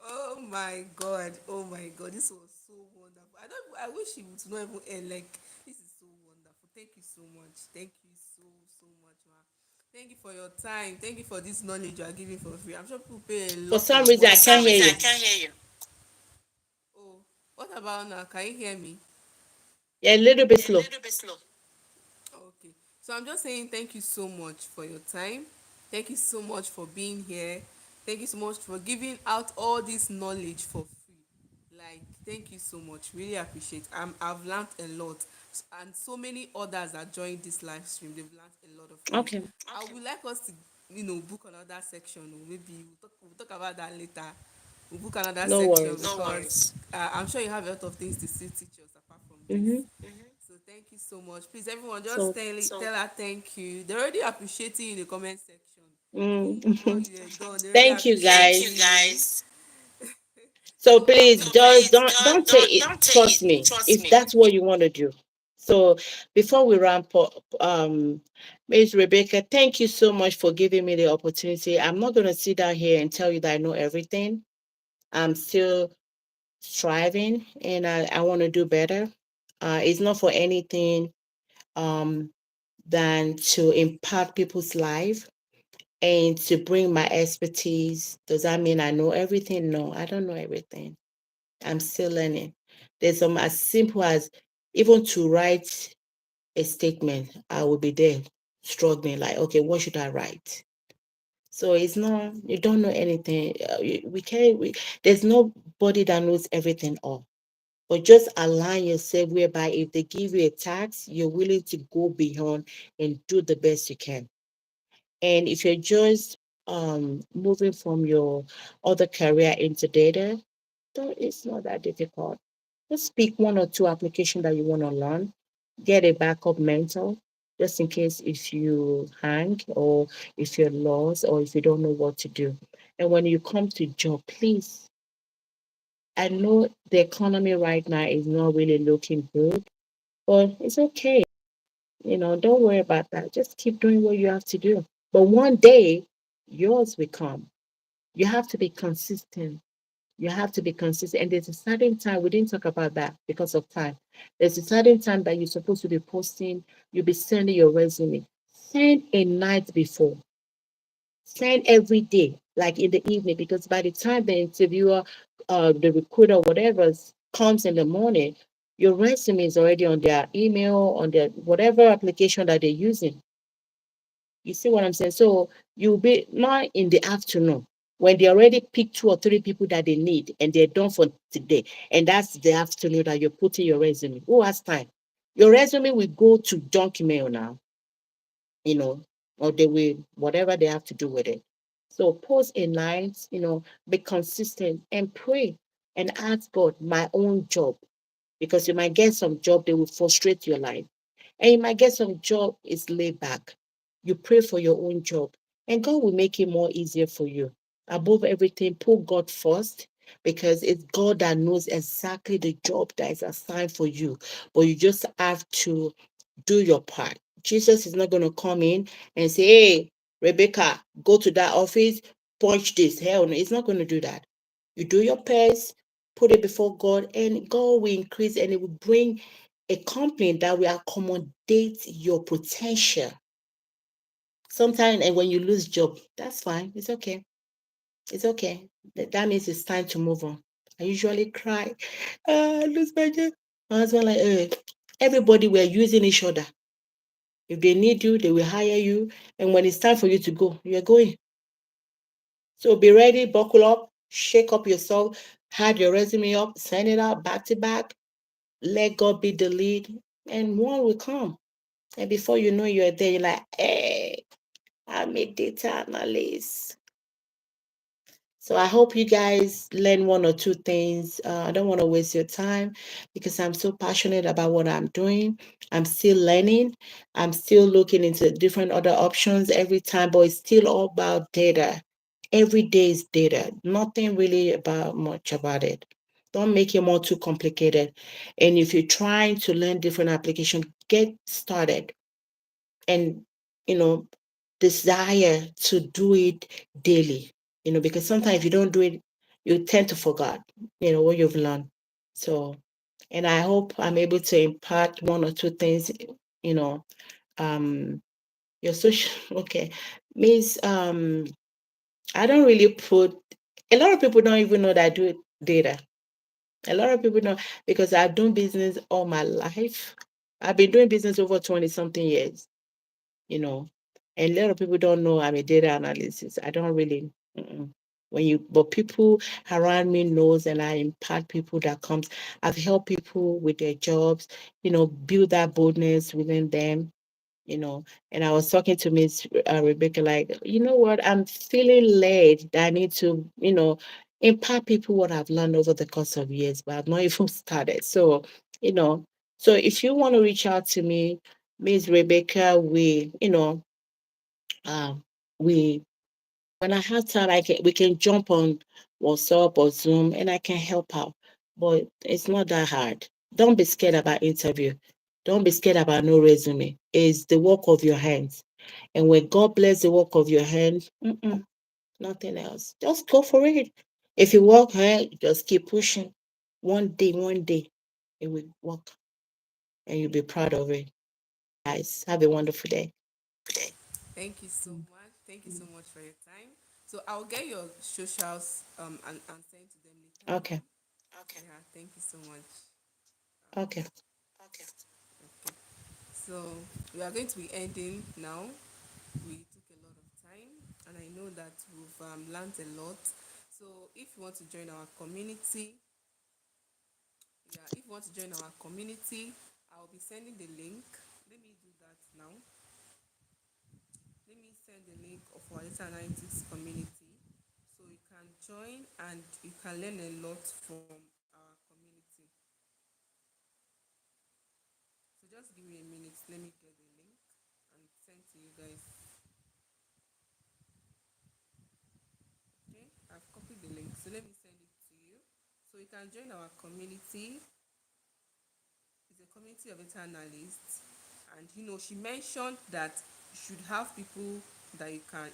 Oh my god. Oh my god. This was so wonderful. I wish it would not even end. Like, this is so wonderful. Thank you so much. Thank you so much, ma. Thank you for your time. Thank you for this knowledge you are giving for free. I'm sure people pay a For lot some of reason, money I for some can't hear reason I you. can't hear you. Oh, what about now? Can you hear me? You're a little bit You're a slow. little bit slow. Okay. So I'm just saying thank you so much for your time. Thank you so much for being here. Thank you so much for giving out all this knowledge for free. Like, thank you so much. Really appreciate. I've learned a lot. And so many others that joined this live stream. They've learned a lot of things. Okay, I would like us to, book another section. Or maybe we'll talk about that later. We'll book another no section. No worries. because I'm sure you have a lot of things to still teach us apart from this. Mm-hmm. So thank you so much. Please, everyone, just So, tell her thank you. They're already appreciating you in the comment section. Even before mm, you're done, they're already thank you appreciating you. guys. Guys. So So I'm please, so just please don't take it. don't take Trust it. me, Trust if me. that's what you want to do. So before we ramp up, Ms. Rebecca, thank you so much for giving me the opportunity. I'm not going to sit down here and tell you that I know everything. I'm still striving, and I want to do better. It's not for anything um, than to impact people's life and to bring my expertise. Does that mean I know everything? No, I don't know everything. I'm still learning. There's some as simple as even to write a statement, I will be there struggling, like, okay, what should I write? So it's not, you don't know anything. We can't, there's nobody that knows everything all. But just align yourself whereby if they give you a task, you're willing to go beyond and do the best you can. And if you're just moving from your other career into data, it's not that difficult. Just pick 1 or 2 applications that you want to learn, get a backup mentor, just in case if you hang or if you're lost or if you don't know what to do. And when you come to job, please, I know the economy right now is not really looking good, but it's okay. Don't worry about that. Just keep doing what you have to do. But one day, yours will come. You have to be consistent. You have to be consistent. And there's a certain time, we didn't talk about that because of time. There's a certain time that you're supposed to be posting, you'll be sending your resume. Send a night before. Send every day, like in the evening, because by the time the interviewer, the recruiter, whatever comes in the morning, your resume is already on their email, on their whatever application that they're using. You see what I'm saying? So you'll be not in the afternoon when they already pick two or three people that they need and they're done for today. And that's the afternoon that you're putting your resume. Who has time? Your resume will go to junk mail now, you know, or they will, whatever they have to do with it. So post a night, be consistent and pray and ask God, my own job, because you might get some job, they will frustrate your life. And you might get some job is laid back. You pray for your own job, and God will make it more easier for you. Above everything, put God first because it's God that knows exactly the job that is assigned for you. But you just have to do your part. Jesus is not going to come in and say, hey, Rebecca, go to that office, punch this. Hell no, he's not going to do that. You do your best, put it before God, and God will increase and it will bring a company that will accommodate your potential. Sometimes, and when you lose job, that's fine. It's okay. It's okay. That means it's time to move on. I usually cry. I lose my job. My husband like, everybody we're using each other. If they need you, they will hire you. And when it's time for you to go, you're going. So be ready, buckle up, shake up yourself, add your resume up, send it out back to back. Let God be the lead, and one will come. And before you know you're there, you're like, hey, I'm a data analyst. So I hope you guys learn one or two things. I don't want to waste your time because I'm so passionate about what I'm doing. I'm still learning. I'm still looking into different other options every time, but it's still all about data. Every day is data. Nothing really about much about it. Don't make it more too complicated. And if you're trying to learn different application, get started and you know desire to do it daily, because sometimes if you don't do it, you tend to forget what you've learned. So, and I hope I'm able to impart one or two things. you know um your social okay, means I don't really put, a lot of people don't even know that I do data. A lot of people know because I've done business all my life. I've been doing business over 20 something years, you know. And a lot of people don't know I'm a data analyst. I don't really. Mm-mm. But people around me knows, and I impact people that comes. I've helped people with their jobs, build that boldness within them, you know. And I was talking to Miss Rebecca, like, you know what, I'm feeling led that I need to, impact people what I've learned over the course of years, but I've not even started. So, you know, so if you want to reach out to me, Miss Rebecca, um, we when I have time, we can jump on WhatsApp or Zoom, and I can help out. But it's not that hard. Don't be scared about interview. Don't be scared about no resume. It's the work of your hands. And when God bless the work of your hands, nothing else. Just go for it. If you work hard, just keep pushing. One day, it will work, and you'll be proud of it. Guys, have a wonderful day. Thank you so much. Thank you so much for your time. So I'll get your socials and send to them later Okay. on. Yeah, thank you so much. Okay. Okay. So we are going to be ending now. We took a lot of time, and I know that we've learned a lot. So if you want to join our community, yeah, if you want to join our community, I'll be sending the link. Let me do that now. Let me send the link of our data analytics community so you can join and you can learn a lot from our community. So just give me a minute. Let me get the link. guys. Okay, I've copied the link, so let me send it to you. So you can join our community. It's a community of data analysts, and she mentioned that you should have people that you can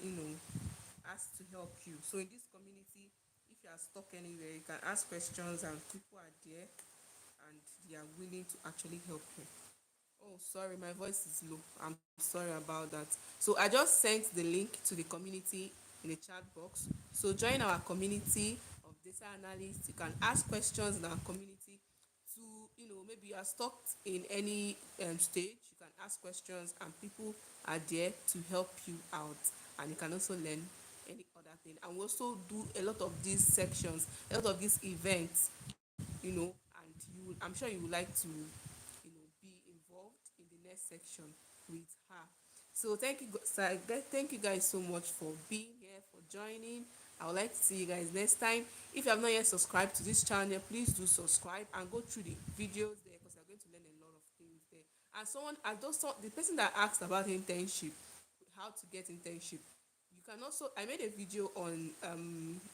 ask to help you. So in this community, if you are stuck anywhere, you can ask questions, and people are there, and they are willing to actually help you. Oh, sorry, my voice is low. I'm sorry about that. So I just sent the link to the community in the chat box. So join our community of data analysts. You can ask questions in our community to, maybe you are stuck in any stage. You can ask questions, and people are there to help you out. And you can also learn any other thing. And we also do a lot of these sections, a lot of these events, and I'm sure you would like to be involved in the next section with her. So thank you guys so much for being here, for joining. I would like to see you guys next time. If you have not yet subscribed to this channel, please do subscribe and go through the videos there, because you're going to learn a lot of things there. And the person that asked about internship, how to get internship, you can also, I made a video on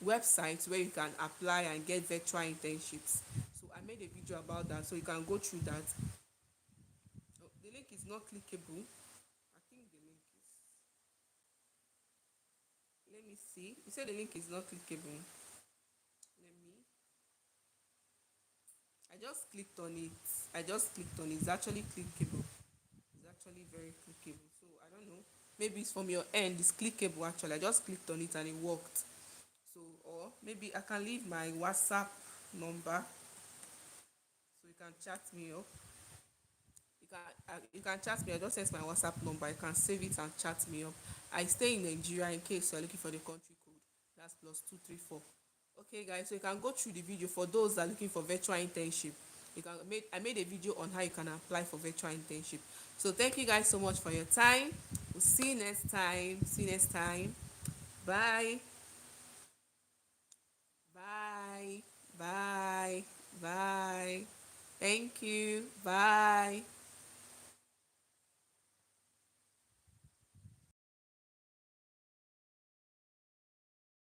websites where you can apply and get virtual internships. So I made a video about that, so you can go through that. Oh, the link is not clickable. I think the link is, let me see. You said the link is not clickable. Let me, I just clicked on it. It's actually clickable. It's actually very clickable. So I don't know. Maybe it's from your end. It's clickable actually. I just clicked on it and it worked. So, or maybe I can leave my WhatsApp number so you can chat me up. You can chat me. I just sent my WhatsApp number. You can save it and chat me up. I stay in Nigeria in case you're looking for the country code. That's +234. Okay, guys. So you can go through the video for those that are looking for virtual internship. I made a video on how you can apply for virtual internship. So thank you guys so much for your time. We'll see you next time. See you next time. Bye. Bye. Bye. Bye. Thank you. Bye.